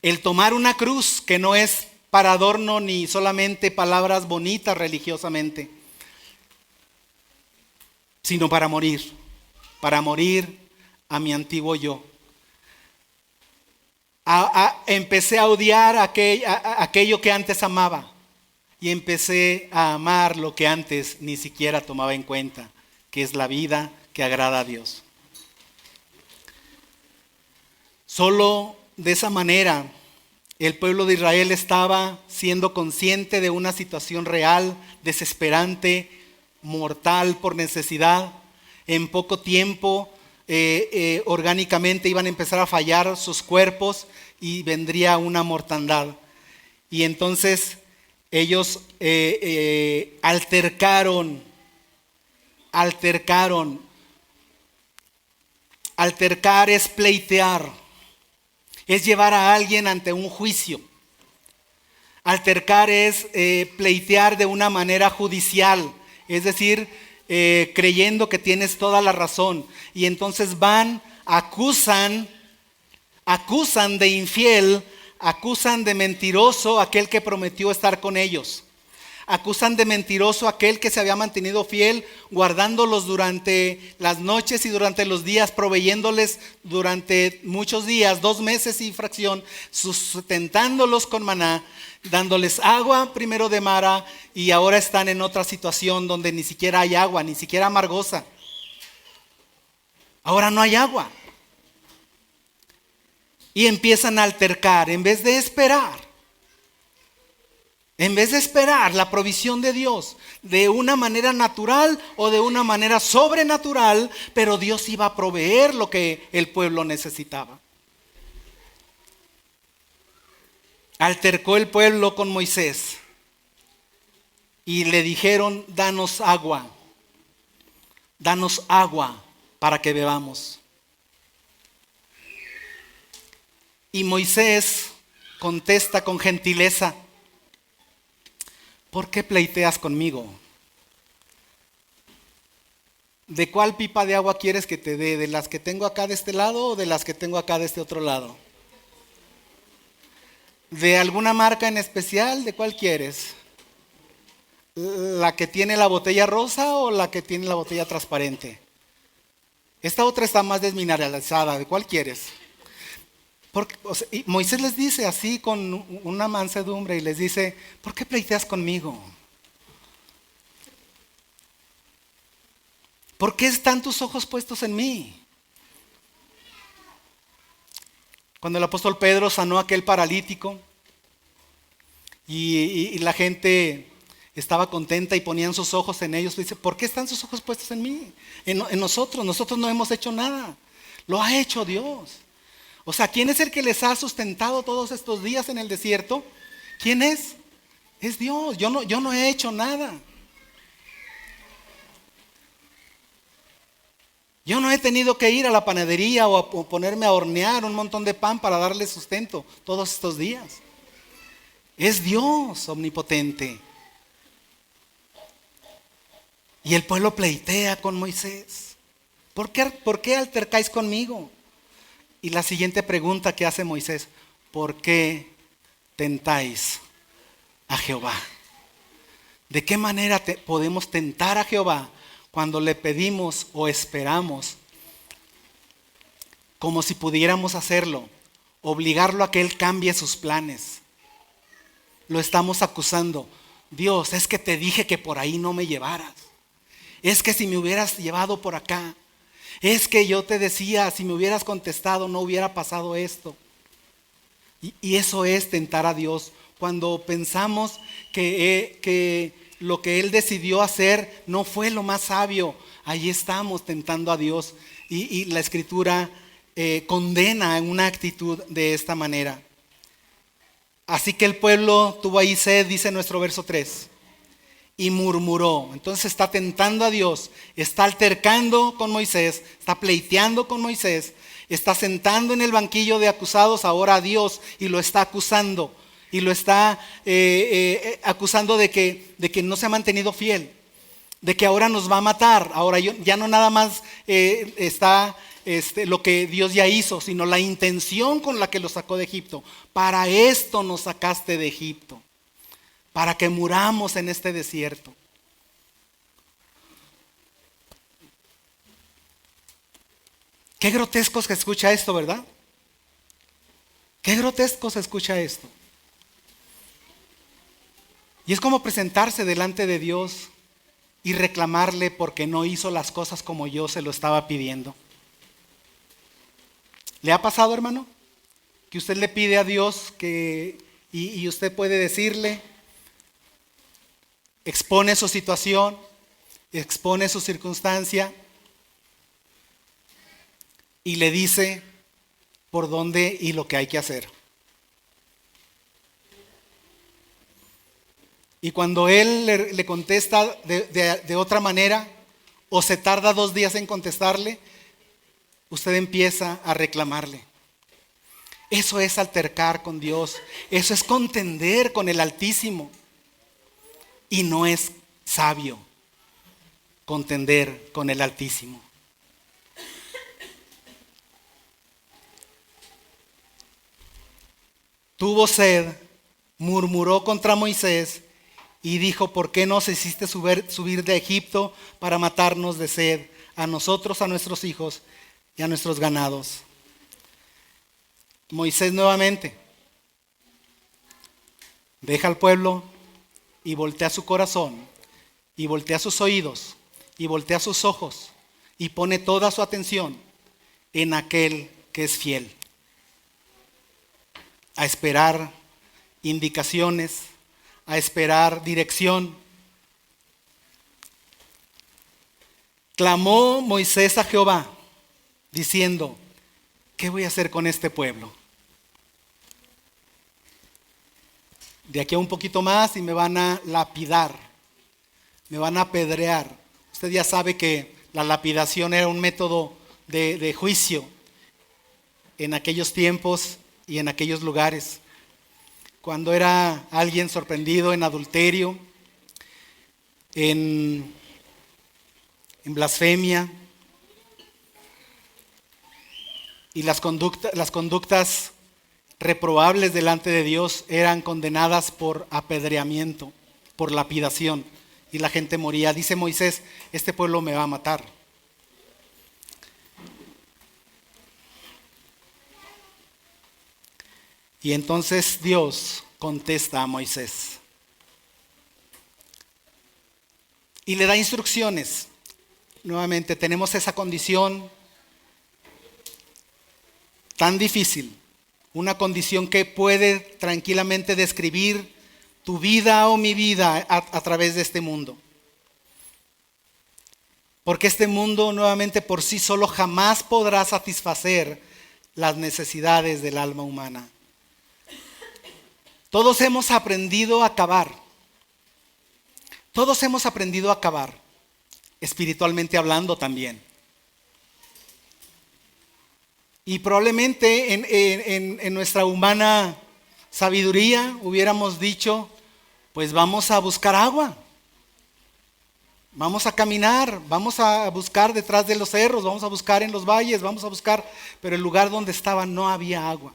El tomar una cruz que no es para adorno ni solamente palabras bonitas religiosamente, sino para morir a mi antiguo yo. Empecé a odiar aquello que antes amaba y empecé a amar lo que antes ni siquiera tomaba en cuenta, que es la vida que agrada a Dios. Solo de esa manera el pueblo de Israel estaba siendo consciente de una situación real, desesperante, mortal por necesidad. En poco tiempo orgánicamente iban a empezar a fallar sus cuerpos y vendría una mortandad. Y entonces ellos altercaron. Altercar es pleitear, es llevar a alguien ante un juicio. Altercar es pleitear de una manera judicial, es decir, creyendo que tienes toda la razón. Y entonces acusan de infiel, acusan de mentiroso aquel que prometió estar con ellos. Acusan de mentiroso aquel que se había mantenido fiel, guardándolos durante las noches y durante los días, proveyéndoles durante muchos días, 2 meses y fracción, sustentándolos con maná, dándoles agua primero de Mara, y ahora están en otra situación donde ni siquiera hay agua, ni siquiera amargosa. Ahora no hay agua. Y empiezan a altercar en vez de esperar. En vez de esperar la provisión de Dios de una manera natural o de una manera sobrenatural, pero Dios iba a proveer lo que el pueblo necesitaba. Altercó el pueblo con Moisés y le dijeron: danos agua para que bebamos. Y Moisés contesta con gentileza: ¿por qué pleiteas conmigo? ¿De cuál pipa de agua quieres que te dé? ¿De las que tengo acá de este lado o de las que tengo acá de este otro lado? ¿De alguna marca en especial? ¿De cuál quieres? ¿La que tiene la botella rosa o la que tiene la botella transparente? Esta otra está más desmineralizada. ¿De cuál quieres? Y Moisés les dice así con una mansedumbre y les dice: ¿por qué pleiteas conmigo? ¿Por qué están tus ojos puestos en mí? Cuando el apóstol Pedro sanó a aquel paralítico y la gente estaba contenta y ponían sus ojos en ellos, dice: ¿por qué están sus ojos puestos en mí? En nosotros no hemos hecho nada, lo ha hecho Dios. O sea, ¿quién es el que les ha sustentado todos estos días en el desierto? ¿Quién es? Es Dios. Yo no he hecho nada. Yo no he tenido que ir a la panadería o ponerme a hornear un montón de pan para darle sustento todos estos días. Es Dios omnipotente. Y el pueblo pleitea con Moisés: ¿por qué altercáis conmigo? Y la siguiente pregunta que hace Moisés: ¿por qué tentáis a Jehová? ¿De qué manera podemos tentar a Jehová cuando le pedimos o esperamos como si pudiéramos hacerlo, obligarlo a que Él cambie sus planes? Lo estamos acusando: Dios, es que te dije que por ahí no me llevaras. Es que si me hubieras llevado por acá. Es que yo te decía, si me hubieras contestado no hubiera pasado esto. Y eso es tentar a Dios. Cuando pensamos que lo que Él decidió hacer no fue lo más sabio, ahí estamos tentando a Dios. Y la Escritura condena una actitud de esta manera. Así que el pueblo tuvo ahí sed, dice nuestro verso 3, y murmuró. Entonces está tentando a Dios, está altercando con Moisés, está pleiteando con Moisés, está sentando en el banquillo de acusados ahora a Dios y lo está acusando. Y lo está acusando de que no se ha mantenido fiel, de que ahora nos va a matar. Ahora ya no nada más está lo que Dios ya hizo, sino la intención con la que lo sacó de Egipto. Para esto nos sacaste de Egipto, para que muramos en este desierto. Qué grotesco se escucha esto, ¿verdad? Qué grotesco se escucha esto. Y es como presentarse delante de Dios y reclamarle porque no hizo las cosas como yo se lo estaba pidiendo. ¿Le ha pasado, hermano? Que usted le pide a Dios y usted puede decirle, expone su situación, expone su circunstancia y le dice por dónde y lo que hay que hacer. Y cuando Él le contesta de otra manera, o se tarda 2 días en contestarle, usted empieza a reclamarle. Eso es altercar con Dios, eso es contender con el Altísimo. Y no es sabio contender con el Altísimo. Tuvo sed, murmuró contra Moisés y dijo, ¿por qué nos hiciste subir de Egipto para matarnos de sed, a nosotros, a nuestros hijos y a nuestros ganados? Moisés nuevamente deja al pueblo y voltea su corazón, y voltea sus oídos, y voltea sus ojos, y pone toda su atención en aquel que es fiel. A esperar indicaciones, a esperar dirección. Clamó Moisés a Jehová, diciendo, ¿qué voy a hacer con este pueblo? De aquí a un poquito más y me van a lapidar, me van a apedrear. Usted ya sabe que la lapidación era un método de juicio en aquellos tiempos y en aquellos lugares. Cuando era alguien sorprendido en adulterio, en blasfemia, y las conductas reprobables delante de Dios eran condenadas por apedreamiento, por lapidación, y la gente moría. Dice Moisés, este pueblo me va a matar. Y entonces Dios contesta a Moisés y le da instrucciones. Nuevamente tenemos esa condición tan difícil, una condición que puede tranquilamente describir tu vida o mi vida a través de este mundo. Porque este mundo nuevamente por sí solo jamás podrá satisfacer las necesidades del alma humana. Todos hemos aprendido a acabar. Todos hemos aprendido a acabar, espiritualmente hablando también. Y probablemente en nuestra humana sabiduría hubiéramos dicho, pues vamos a buscar agua. Vamos a caminar, vamos a buscar detrás de los cerros, vamos a buscar en los valles, vamos a buscar, pero el lugar donde estaba no había agua.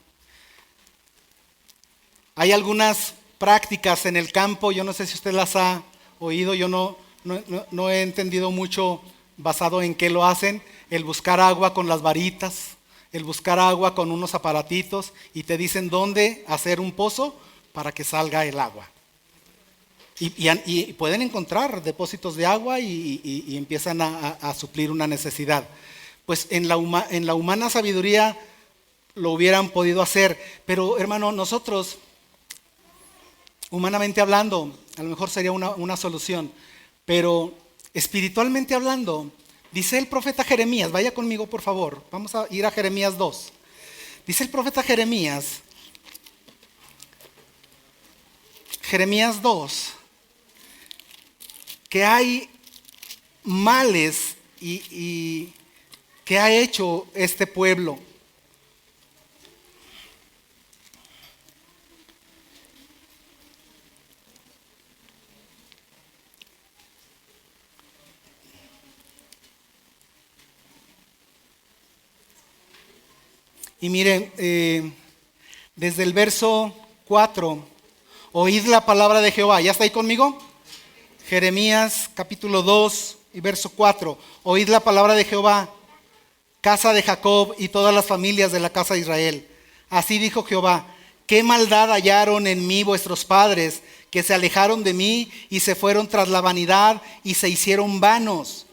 Hay algunas prácticas en el campo, yo no sé si usted las ha oído, yo no he entendido mucho basado en qué lo hacen, el buscar agua con las varitas, el buscar agua con unos aparatitos y te dicen dónde hacer un pozo para que salga el agua. Y pueden encontrar depósitos de agua y empiezan a suplir una necesidad. Pues en la humana sabiduría lo hubieran podido hacer. Pero hermano, nosotros, humanamente hablando, a lo mejor sería una solución. Pero espiritualmente hablando, dice el profeta Jeremías, vaya conmigo por favor, vamos a ir a Jeremías 2. Dice el profeta Jeremías 2, que hay males y que ha hecho este pueblo. Y miren, desde el verso 4, oíd la palabra de Jehová. ¿Ya está ahí conmigo? Jeremías capítulo 2 y verso 4. Oíd la palabra de Jehová, casa de Jacob y todas las familias de la casa de Israel. Así dijo Jehová: ¿qué maldad hallaron en mí vuestros padres, que se alejaron de mí y se fueron tras la vanidad y se hicieron vanos?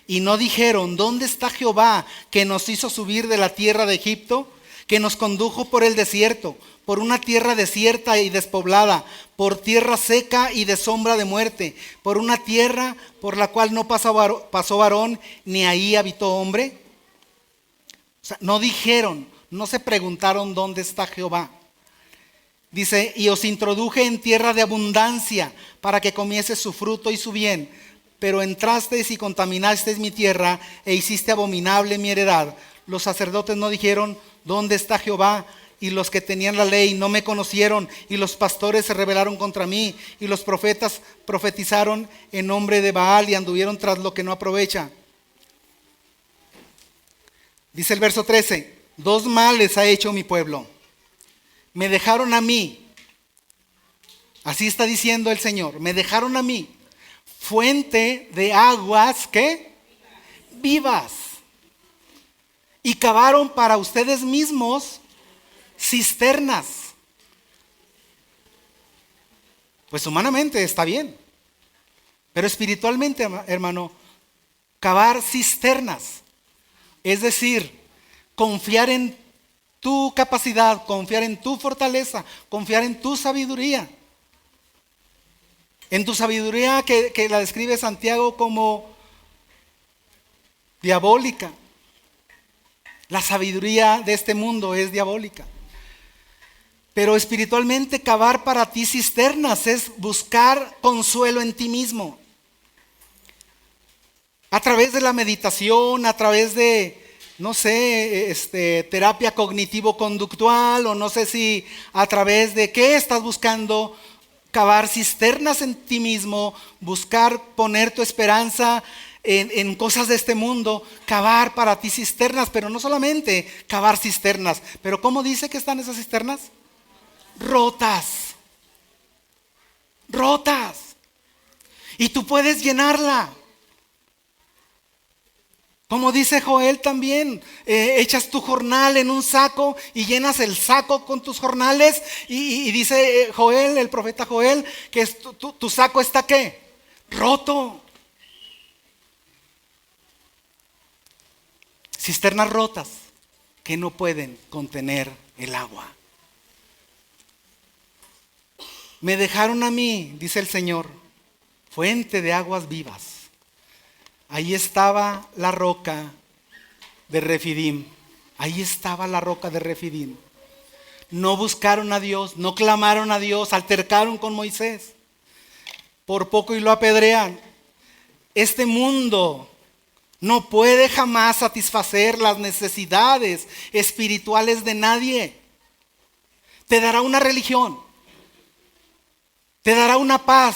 Y no dijeron: ¿dónde está Jehová, que nos hizo subir de la tierra de Egipto, que nos condujo por el desierto, por una tierra desierta y despoblada, por tierra seca y de sombra de muerte, por una tierra por la cual no pasó varón, ni ahí habitó hombre? O sea, no dijeron, no se preguntaron dónde está Jehová. Dice: y os introduje en tierra de abundancia, para que comiese su fruto y su bien. Pero entrasteis y contaminasteis mi tierra, e hiciste abominable mi heredad. Los sacerdotes no dijeron: ¿dónde está Jehová? Y los que tenían la ley no me conocieron, y los pastores se rebelaron contra mí, y los profetas profetizaron en nombre de Baal y anduvieron tras lo que no aprovecha. Dice el verso 13: dos males ha hecho mi pueblo. Me dejaron a mí, así está diciendo el Señor, me dejaron a mí, fuente de aguas, ¿qué? Vivas. Y cavaron para ustedes mismos cisternas. Pues humanamente está bien, pero espiritualmente, hermano, cavar cisternas, es decir, confiar en tu capacidad, confiar en tu fortaleza, confiar en tu sabiduría. En tu sabiduría que la describe Santiago como diabólica. La sabiduría de este mundo es diabólica. Pero espiritualmente cavar para ti cisternas es buscar consuelo en ti mismo. A través de la meditación, a través de, no sé, terapia cognitivo-conductual, o no sé si a través de qué estás buscando cavar cisternas en ti mismo, buscar poner tu esperanza en cosas de este mundo, cavar para ti cisternas, pero no solamente cavar cisternas, pero ¿cómo dice que están esas cisternas? Rotas. Y tú puedes llenarla. Como dice Joel también, echas tu jornal en un saco y llenas el saco con tus jornales, y dice Joel, el profeta Joel, que tu saco está ¿qué? Roto. Cisternas rotas que no pueden contener el agua. Me dejaron a mí, dice el Señor, fuente de aguas vivas. Ahí estaba la roca de Refidim. Ahí estaba la roca de Refidim. No buscaron a Dios, no clamaron a Dios, altercaron con Moisés. Por poco y lo apedrean. Este mundo no puede jamás satisfacer las necesidades espirituales de nadie. Te dará una religión, te dará una paz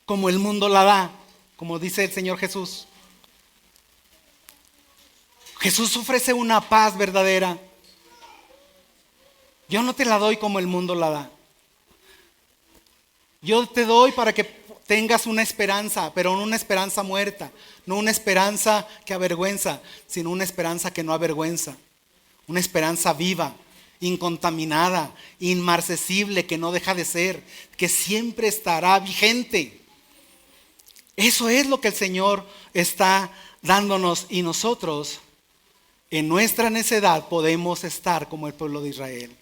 como el mundo la da, como dice el Señor Jesús. Jesús ofrece una paz verdadera. Yo no te la doy como el mundo la da. Yo te doy para que tengas una esperanza, pero no una esperanza muerta, no una esperanza que avergüenza, sino una esperanza que no avergüenza. Una esperanza viva, incontaminada, inmarcesible, que no deja de ser, que siempre estará vigente. Eso es lo que el Señor está dándonos, y nosotros En nuestra necedad podemos estar como el pueblo de Israel,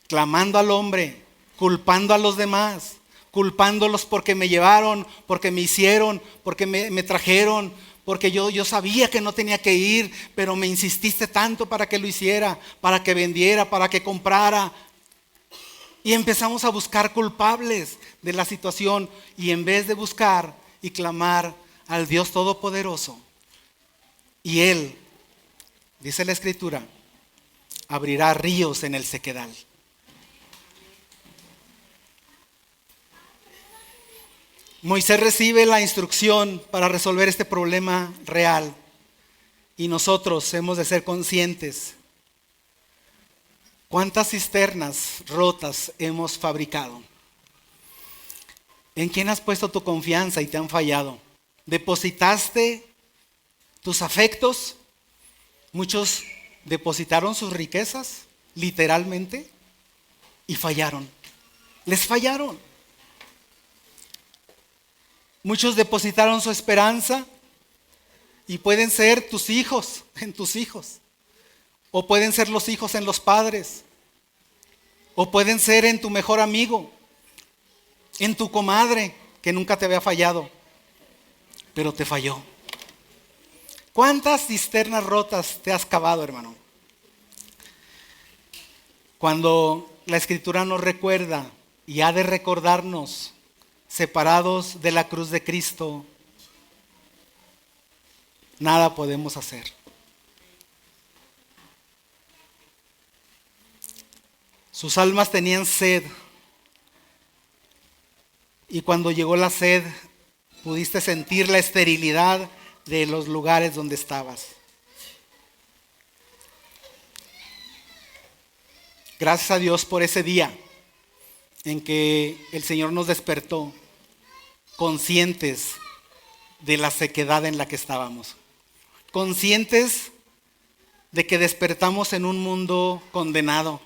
clamando al hombre, culpando a los demás, culpándolos porque me llevaron, porque me hicieron, porque me trajeron, porque yo sabía que no tenía que ir, pero me insististe tanto para que lo hiciera, para que vendiera, para que comprara. Y empezamos a buscar culpables de la situación, y en vez de buscar y clamar al Dios Todopoderoso, y Él, dice la Escritura, abrirá ríos en el sequedal. Moisés recibe la instrucción para resolver este problema real, y nosotros hemos de ser conscientes. ¿Cuántas cisternas rotas hemos fabricado? ¿En quién has puesto tu confianza y te han fallado? ¿Depositaste tus afectos? Muchos depositaron sus riquezas, literalmente, y fallaron. Les fallaron. Muchos depositaron su esperanza, y pueden ser tus hijos en tus hijos, o pueden ser los hijos en los padres, o pueden ser en tu mejor amigo, en tu comadre que nunca te había fallado, pero te falló. ¿Cuántas cisternas rotas te has cavado, hermano? Cuando la Escritura nos recuerda, y ha de recordarnos, separados de la cruz de Cristo, nada podemos hacer. Sus almas tenían sed, y cuando llegó la sed, pudiste sentir la esterilidad de los lugares donde estabas. Gracias a Dios por ese día en que el Señor nos despertó, conscientes de la sequedad en la que estábamos, conscientes de que despertamos en un mundo condenado,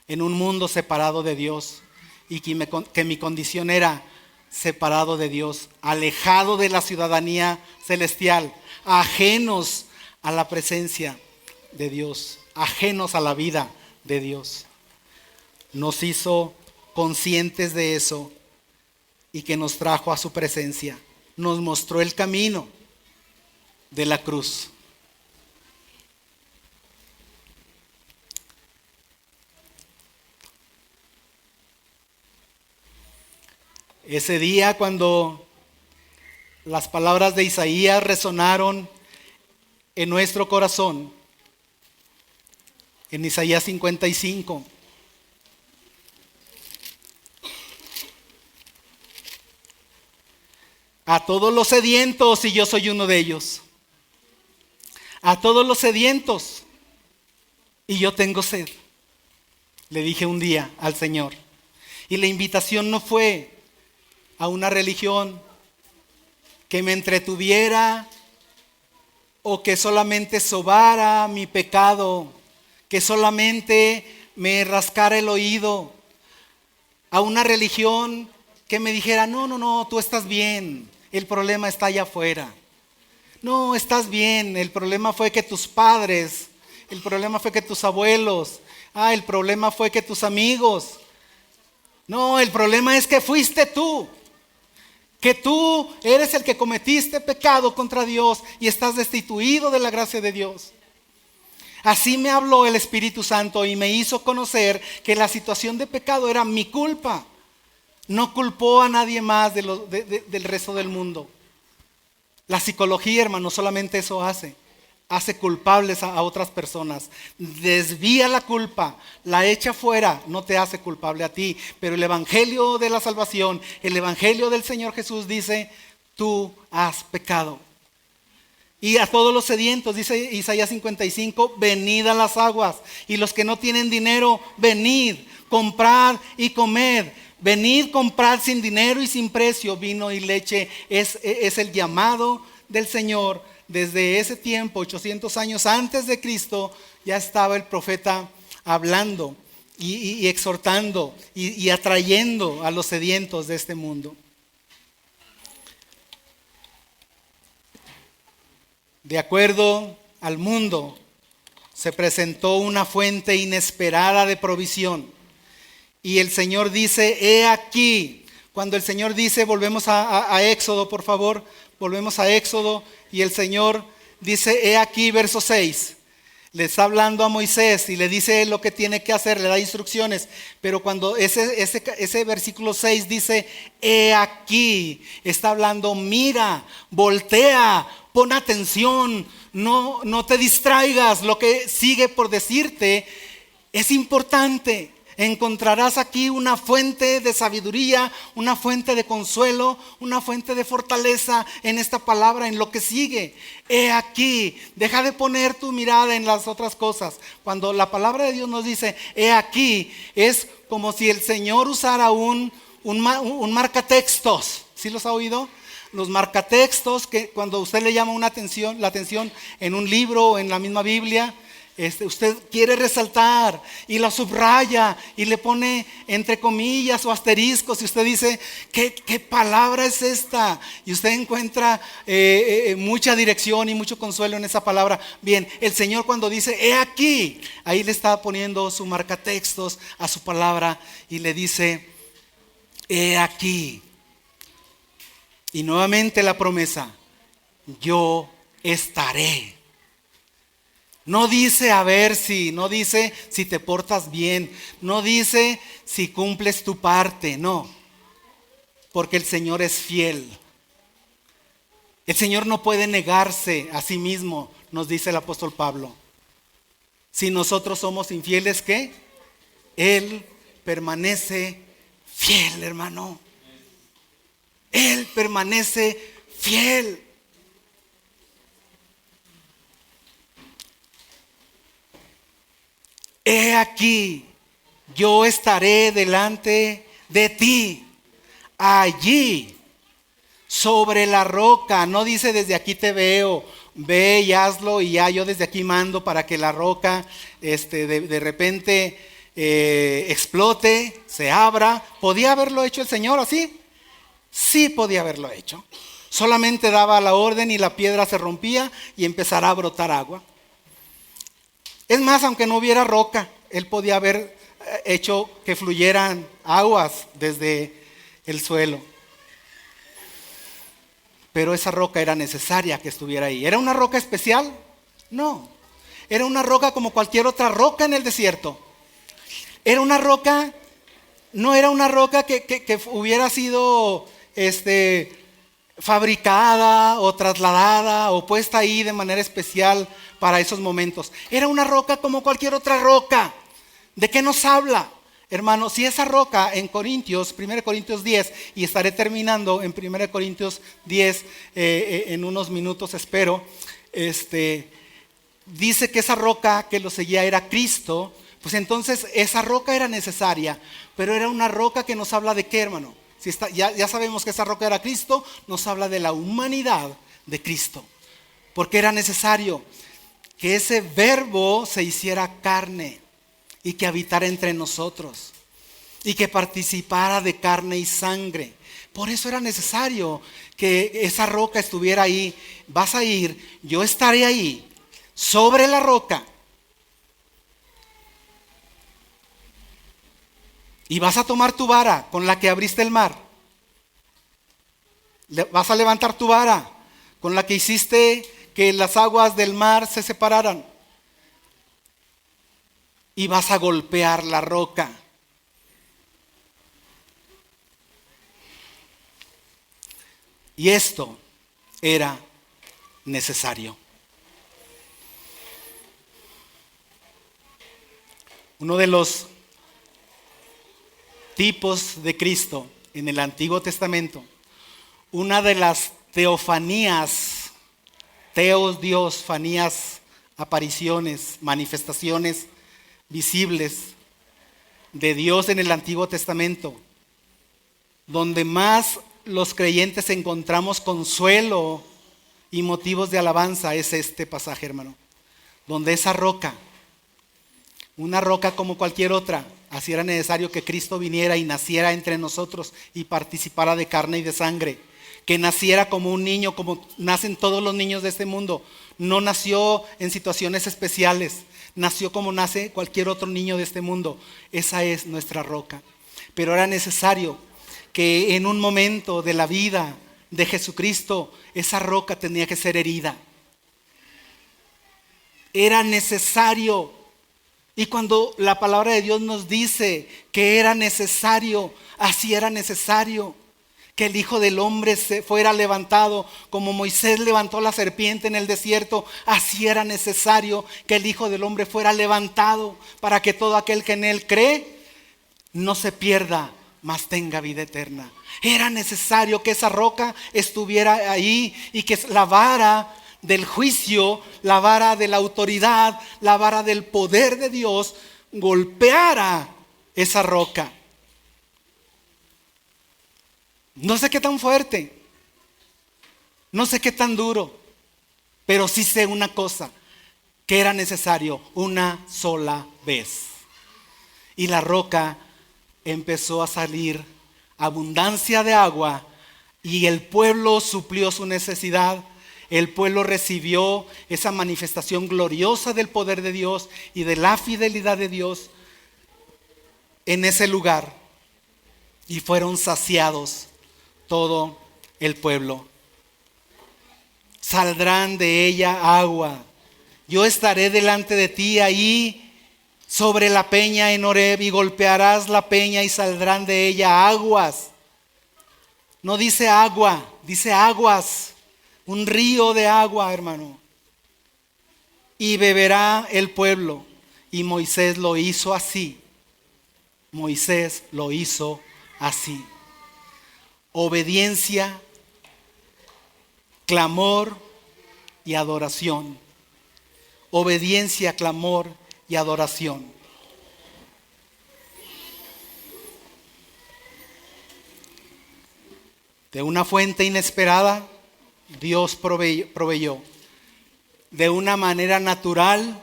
en un mundo separado de Dios, y que mi condición era separado de Dios, alejado de la ciudadanía celestial, ajenos a la presencia de Dios, ajenos a la vida de Dios. Nos hizo conscientes de eso, y que nos trajo a su presencia. Nos mostró el camino de la cruz. Ese día, cuando las palabras de Isaías resonaron en nuestro corazón, en Isaías 55, a todos los sedientos, y yo soy uno de ellos, a todos los sedientos, y yo tengo sed, le dije un día al Señor. Y la invitación no fue a una religión que me entretuviera, o que solamente sobara mi pecado, que solamente me rascara el oído, a una religión que me dijera, no, tú estás bien, el problema está allá afuera. No, estás bien, el problema fue que tus padres, el problema fue que tus abuelos, el problema fue que tus amigos. No, el problema es que fuiste tú, que tú eres el que cometiste pecado contra Dios y estás destituido de la gracia de Dios. Así me habló el Espíritu Santo y me hizo conocer que la situación de pecado era mi culpa. No culpó a nadie más del resto del mundo. La psicología, hermano, solamente eso hace culpables a otras personas. Desvía la culpa, la echa fuera, no te hace culpable a ti. Pero el evangelio de la salvación, el evangelio del Señor Jesús dice, tú has pecado. Y a todos los sedientos, dice Isaías 55, venid a las aguas. Y los que no tienen dinero, venid, comprad y comed. Venid, comprad sin dinero y sin precio vino y leche. Es el llamado del Señor. Desde ese tiempo, 800 años antes de Cristo, ya estaba el profeta hablando y exhortando y atrayendo a los sedientos de este mundo. De acuerdo al mundo, se presentó una fuente inesperada de provisión. Y el Señor dice, he aquí. Cuando el Señor dice, volvemos a Éxodo, por favor, volvemos a Éxodo, y el Señor dice, he aquí, verso 6. Le está hablando a Moisés y le dice lo que tiene que hacer, le da instrucciones. Pero cuando ese versículo 6 dice, he aquí, está hablando, mira, voltea, pon atención, no te distraigas. Lo que sigue por decirte es importante. Encontrarás aquí una fuente de sabiduría, una fuente de consuelo, una fuente de fortaleza en esta palabra, en lo que sigue. He aquí, deja de poner tu mirada en las otras cosas. Cuando la palabra de Dios nos dice, he aquí, es como si el Señor usara un marcatextos. ¿Sí los ha oído? Los marcatextos, que cuando usted le llama la atención en un libro o en la misma Biblia, usted quiere resaltar y la subraya y le pone entre comillas o asteriscos, y usted dice, ¿qué palabra es esta? Y usted encuentra mucha dirección y mucho consuelo en esa palabra. Bien, el Señor cuando dice, he aquí, ahí le está poniendo su marcatextos a su palabra y le dice, he aquí. Y nuevamente la promesa, yo estaré. No dice a ver si, no dice si te portas bien, no dice si cumples tu parte, no. Porque el Señor es fiel. El Señor no puede negarse a sí mismo, nos dice el apóstol Pablo. Si nosotros somos infieles, ¿qué? Él permanece fiel, hermano. Él permanece fiel. He aquí, yo estaré delante de ti, allí, sobre la roca. No dice desde aquí te veo, ve y hazlo y ya yo desde aquí mando para que la roca de repente explote, se abra. ¿Podía haberlo hecho el Señor así? Sí podía haberlo hecho. Solamente daba la orden y la piedra se rompía y empezará a brotar agua. Es más, aunque no hubiera roca, Él podía haber hecho que fluyeran aguas desde el suelo. Pero esa roca era necesaria que estuviera ahí. ¿Era una roca especial? No. Era una roca como cualquier otra roca en el desierto. Era una roca, no era una roca que hubiera sido fabricada o trasladada o puesta ahí de manera especial para esos momentos. Era una roca como cualquier otra roca. ¿De qué nos habla? Hermano, si esa roca en Corintios, 1 Corintios 10, y estaré terminando en 1 Corintios 10 en unos minutos espero, dice que esa roca que lo seguía era Cristo, pues entonces esa roca era necesaria, pero era una roca que nos habla de qué, hermano. Ya sabemos que esa roca era Cristo, nos habla de la humanidad de Cristo, porque era necesario que ese verbo se hiciera carne y que habitara entre nosotros y que participara de carne y sangre. Por eso era necesario que esa roca estuviera ahí. Vas a ir, yo estaré ahí, sobre la roca. Y vas a tomar tu vara con la que abriste el mar. Vas a levantar tu vara con la que hiciste que las aguas del mar se separaran. Y vas a golpear la roca. Y esto era necesario. Uno de los tipos de Cristo en el Antiguo Testamento, una de las teofanías, teos Dios, fanías, apariciones, manifestaciones visibles de Dios en el Antiguo Testamento, donde más los creyentes encontramos consuelo y motivos de alabanza, es este pasaje, hermano, donde esa roca, una roca como cualquier otra, así era necesario que Cristo viniera y naciera entre nosotros y participara de carne y de sangre, que naciera como un niño, como nacen todos los niños de este mundo. no nació en situaciones especiales, nació como nace cualquier otro niño de este mundo. Esa es nuestra roca. Pero era necesario que en un momento de la vida de Jesucristo, esa roca tenía que ser herida. Era necesario. Y cuando la palabra de Dios nos dice que era necesario, así era necesario que el Hijo del Hombre se fuera levantado, como Moisés levantó la serpiente en el desierto, así era necesario que el Hijo del Hombre fuera levantado para que todo aquel que en él cree no se pierda, mas tenga vida eterna. Era necesario que esa roca estuviera ahí y que la vara del juicio, la vara de la autoridad, la vara del poder de Dios golpeara esa roca. No sé qué tan fuerte, no sé qué tan duro, pero sí sé una cosa, que era necesario una sola vez. Y la roca empezó a salir abundancia de agua y el pueblo suplió su necesidad. El pueblo recibió esa manifestación gloriosa del poder de Dios y de la fidelidad de Dios en ese lugar. Y fueron saciados todo el pueblo. Saldrán de ella agua. Yo estaré delante de ti ahí sobre la peña en Horeb, y golpearás la peña y saldrán de ella aguas. No dice agua, dice aguas. Un río de agua, hermano. Y beberá el pueblo. Y Moisés lo hizo así. Moisés lo hizo así. Obediencia, clamor y adoración. Obediencia, clamor y adoración. De una fuente inesperada, Dios proveyó. De una manera natural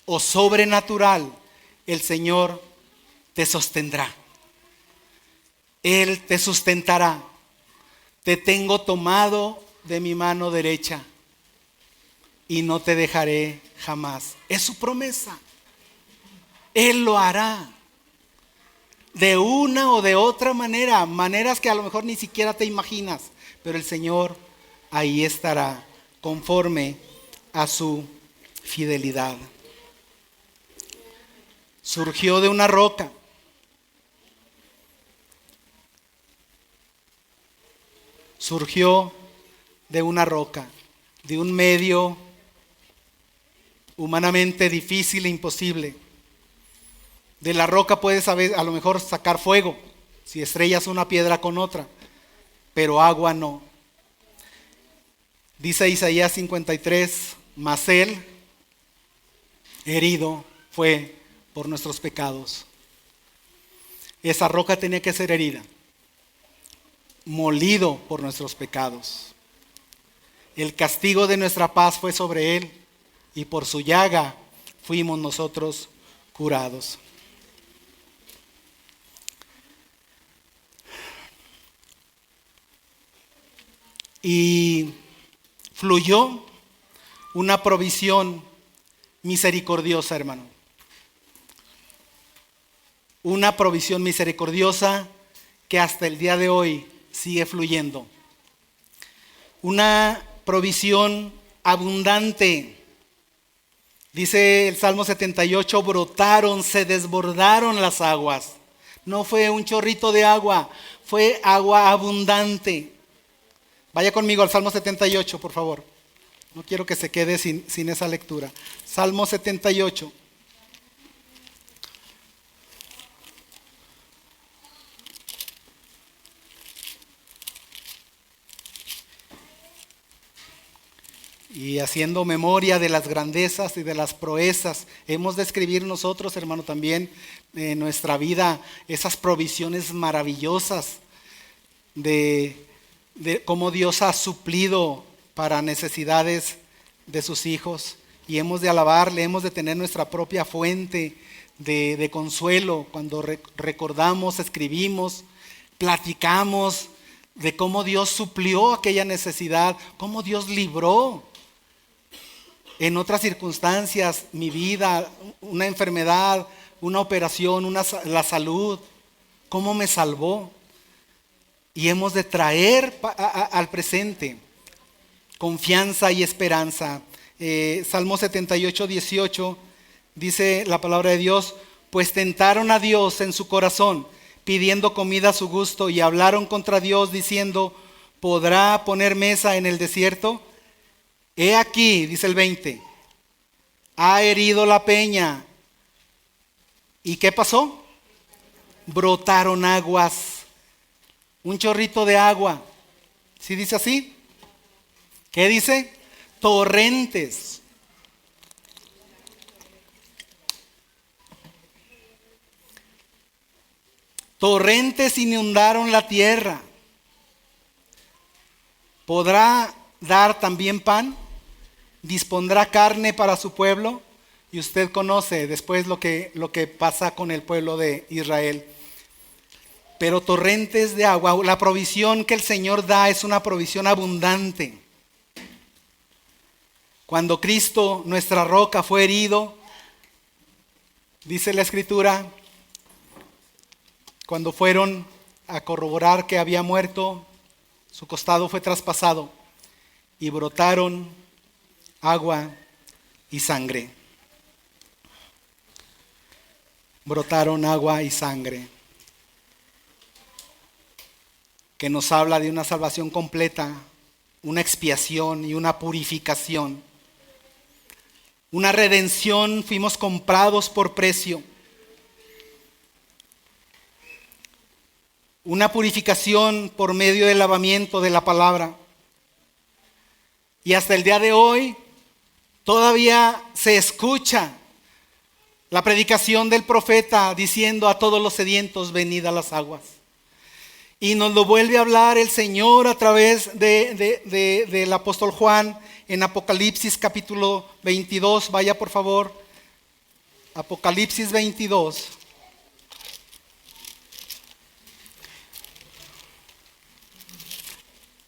o sobrenatural, el Señor te sostendrá. Él te sustentará. Te tengo tomado de mi mano derecha y no te dejaré jamás. Es su promesa. Él lo hará. De una o de otra manera, maneras que a lo mejor ni siquiera te imaginas, pero el Señor ahí estará conforme a su fidelidad. Surgió de una roca. Surgió de una roca, de un medio humanamente difícil e imposible. De la roca puedes a lo mejor sacar fuego, si estrellas una piedra con otra, pero agua no. Dice Isaías 53, mas él herido fue por nuestros pecados. Esa roca tenía que ser herida, molido por nuestros pecados. El castigo de nuestra paz fue sobre él, y por su llaga fuimos nosotros curados. Y fluyó una provisión misericordiosa, hermano. Una provisión misericordiosa que hasta el día de hoy sigue fluyendo. Una provisión abundante. Dice el Salmo 78, brotaron, se desbordaron las aguas. No fue un chorrito de agua, fue agua abundante. Vaya conmigo al Salmo 78, por favor. No quiero que se quede sin esa lectura. Salmo 78. Y haciendo memoria de las grandezas y de las proezas, hemos de escribir nosotros, hermano, también en nuestra vida esas provisiones maravillosas de cómo Dios ha suplido para necesidades de sus hijos. Y hemos de alabarle, hemos de tener nuestra propia fuente de consuelo cuando recordamos, escribimos, platicamos de cómo Dios suplió aquella necesidad, cómo Dios libró en otras circunstancias, mi vida, una enfermedad, una operación, la salud, cómo me salvó. Y hemos de traer al presente confianza y esperanza. Salmo 78, 18 dice la palabra de Dios: pues tentaron a Dios en su corazón, pidiendo comida a su gusto, y hablaron contra Dios diciendo: ¿podrá poner mesa en el desierto? He aquí, dice el 20, ha herido la peña. ¿Y qué pasó? Brotaron aguas. Un chorrito de agua. ¿Sí dice así? ¿Qué dice? Torrentes. Torrentes inundaron la tierra. ¿Podrá dar también pan? ¿Dispondrá carne para su pueblo? Y usted conoce después lo que pasa con el pueblo de Israel. Pero torrentes de agua, la provisión que el Señor da es una provisión abundante. Cuando Cristo, nuestra roca, fue herido, dice la Escritura, cuando fueron a corroborar que había muerto, su costado fue traspasado y brotaron agua y sangre. Brotaron agua y sangre, que nos habla de una salvación completa, una expiación y una purificación. Una redención, fuimos comprados por precio. Una purificación por medio del lavamiento de la palabra. Y hasta el día de hoy todavía se escucha la predicación del profeta diciendo a todos los sedientos: venid a las aguas. Y nos lo vuelve a hablar el Señor a través del apóstol Juan en Apocalipsis capítulo 22. Vaya por favor, Apocalipsis 22.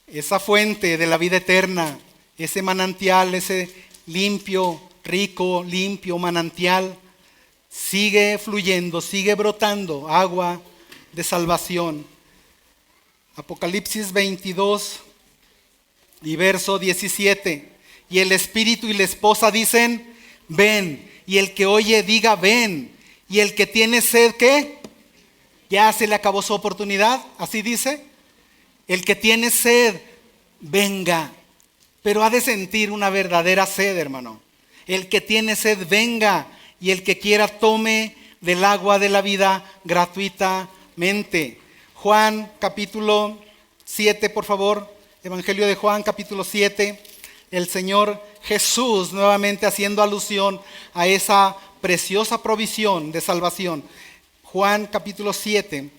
Esa fuente de la vida eterna, ese manantial, ese limpio, rico, limpio manantial, sigue fluyendo, sigue brotando agua de salvación. Apocalipsis 22 y verso 17. Y el espíritu y la esposa dicen: ven. Y el que oye diga: ven. Y el que tiene sed, ¿qué? Ya se le acabó su oportunidad, así dice. El que tiene sed, venga. Pero ha de sentir una verdadera sed, hermano. El que tiene sed, venga. Y el que quiera, tome del agua de la vida gratuitamente. Juan capítulo 7, por favor. Evangelio de Juan capítulo 7. El Señor Jesús nuevamente haciendo alusión a esa preciosa provisión de salvación. Juan capítulo 7.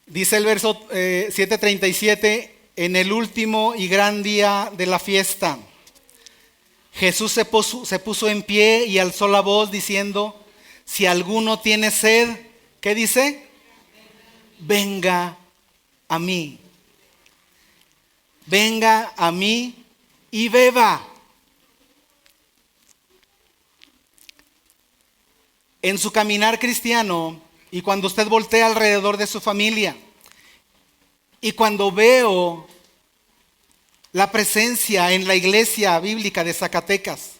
Dice el verso 7:37, en el último y gran día de la fiesta, Jesús se puso en pie y alzó la voz diciendo: si alguno tiene sed, ¿qué dice? Venga a mí. Venga a mí y beba. En su caminar cristiano, y cuando usted voltea alrededor de su familia, y cuando veo la presencia en la iglesia bíblica de Zacatecas,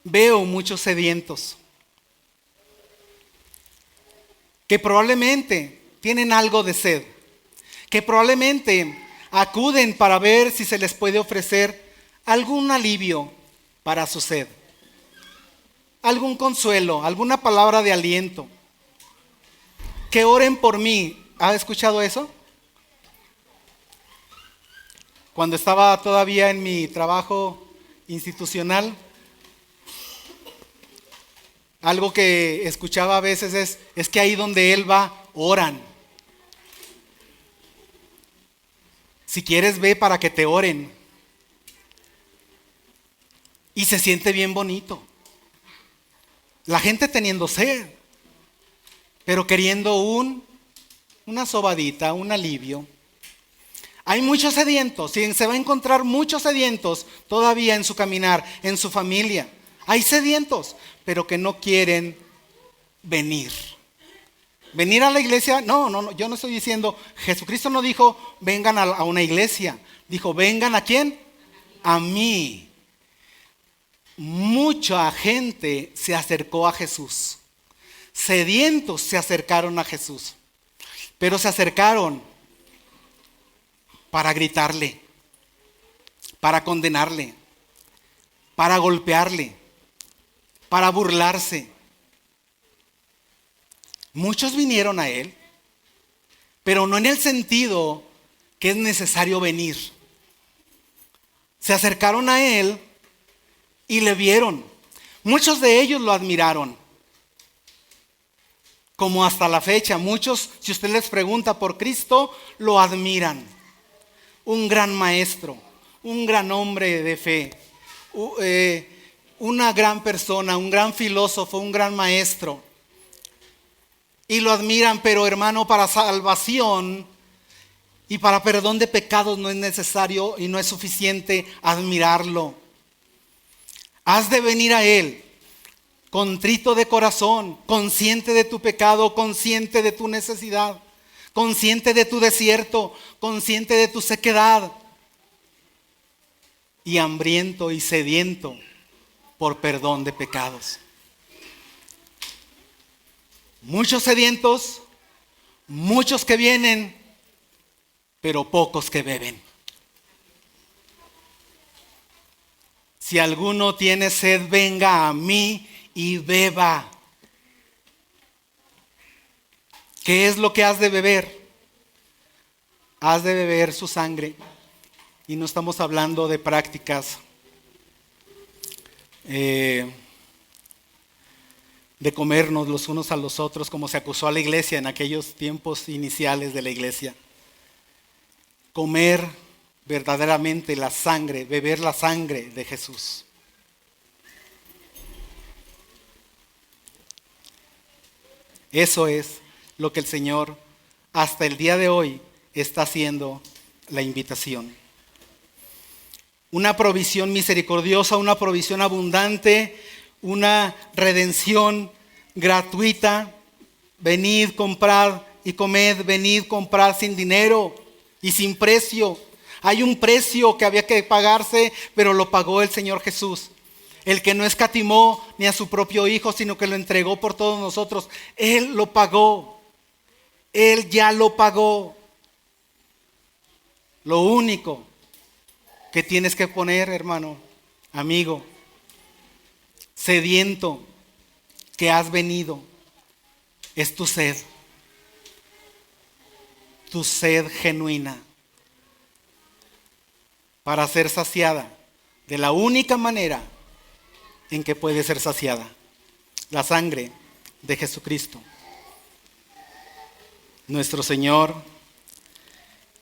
veo muchos sedientos que probablemente tienen algo de sed, que probablemente acuden para ver si se les puede ofrecer algún alivio para su sed, algún consuelo, alguna palabra de aliento. Que oren por mí. ¿Ha escuchado eso? Cuando estaba todavía en mi trabajo institucional, algo que escuchaba a veces es que ahí donde él va, oran. Si quieres, ve para que te oren. Y se siente bien bonito. La gente teniendo sed, pero queriendo una sobadita, un alivio. Hay muchos sedientos, y se va a encontrar muchos sedientos todavía en su caminar, en su familia. Hay sedientos, pero que no quieren venir. ¿Venir a la iglesia? No, yo no estoy diciendo, Jesucristo no dijo, vengan a una iglesia. Dijo, vengan ¿a quién? A mí. Mucha gente se acercó a Jesús. Sedientos se acercaron a Jesús. Pero se acercaron para gritarle, para condenarle, para golpearle, para burlarse. Muchos vinieron a Él, pero no en el sentido que es necesario venir. Se acercaron a Él y le vieron. Muchos de ellos lo admiraron. Como hasta la fecha, muchos, si usted les pregunta por Cristo, lo admiran. Un gran maestro, un gran hombre de fe, una gran persona, un gran filósofo, un gran maestro. Y lo admiran, pero hermano, para salvación y para perdón de pecados no es necesario y no es suficiente admirarlo. Has de venir a Él contrito de corazón, consciente de tu pecado, consciente de tu necesidad, consciente de tu desierto, consciente de tu sequedad y hambriento y sediento por perdón de pecados. Muchos sedientos, muchos que vienen, pero pocos que beben. Si alguno tiene sed, venga a mí y beba. ¿Qué es lo que has de beber? Has de beber su sangre. Y no estamos hablando de prácticas de comernos los unos a los otros, como se acusó a la iglesia en aquellos tiempos iniciales de la iglesia. Comer verdaderamente la sangre, beber la sangre de Jesús. Eso es lo que el Señor hasta el día de hoy está haciendo la invitación. Una provisión misericordiosa, una provisión abundante, una redención gratuita. Venid, comprad y comed, venid, comprad sin dinero y sin precio. Hay un precio que había que pagarse, pero lo pagó el Señor Jesús. El que no escatimó ni a su propio Hijo, sino que lo entregó por todos nosotros. Él lo pagó. Él ya lo pagó. Lo único que tienes que poner, hermano, amigo, sediento, que has venido, es tu sed. Tu sed genuina. Para ser saciada de la única manera en que puede ser saciada. La sangre de Jesucristo, nuestro Señor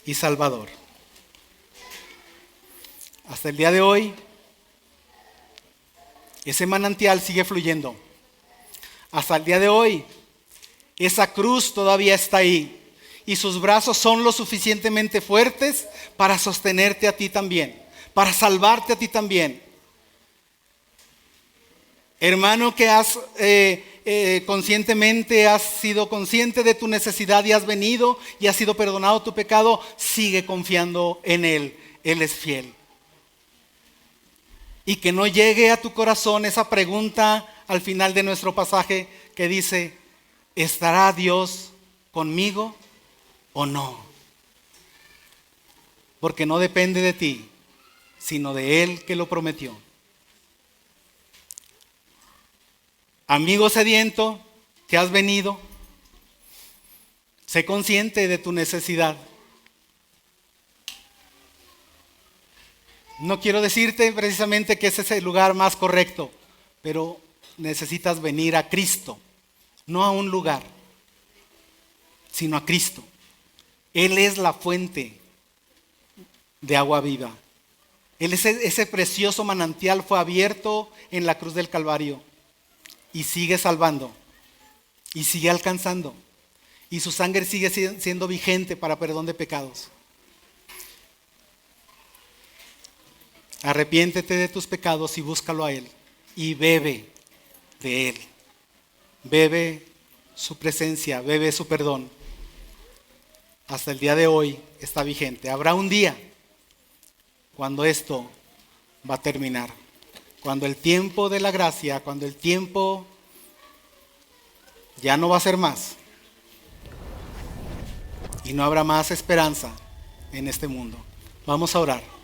y Salvador. Hasta el día de hoy, ese manantial sigue fluyendo. Hasta el día de hoy, esa cruz todavía está ahí. Y sus brazos son lo suficientemente fuertes para sostenerte a ti también, para salvarte a ti también. Hermano, que has conscientemente has sido consciente de tu necesidad y has venido y has sido perdonado tu pecado, sigue confiando en Él. Él es fiel. Y que no llegue a tu corazón esa pregunta al final de nuestro pasaje que dice, ¿estará Dios conmigo o no? Porque no depende de ti, sino de Él que lo prometió. Amigo sediento que has venido, sé consciente de tu necesidad. No quiero decirte precisamente que ese es el lugar más correcto, pero necesitas venir a Cristo, no a un lugar, sino a Cristo. Él es la fuente de agua viva. Ese precioso manantial fue abierto en la cruz del Calvario y sigue salvando y sigue alcanzando. Y su sangre sigue siendo vigente para perdón de pecados. Arrepiéntete de tus pecados y búscalo a Él. Y bebe de Él. Bebe su presencia, bebe su perdón. Hasta el día de hoy está vigente. Habrá un día cuando esto va a terminar. Cuando el tiempo de la gracia, cuando el tiempo ya no va a ser más. Y no habrá más esperanza en este mundo. Vamos a orar.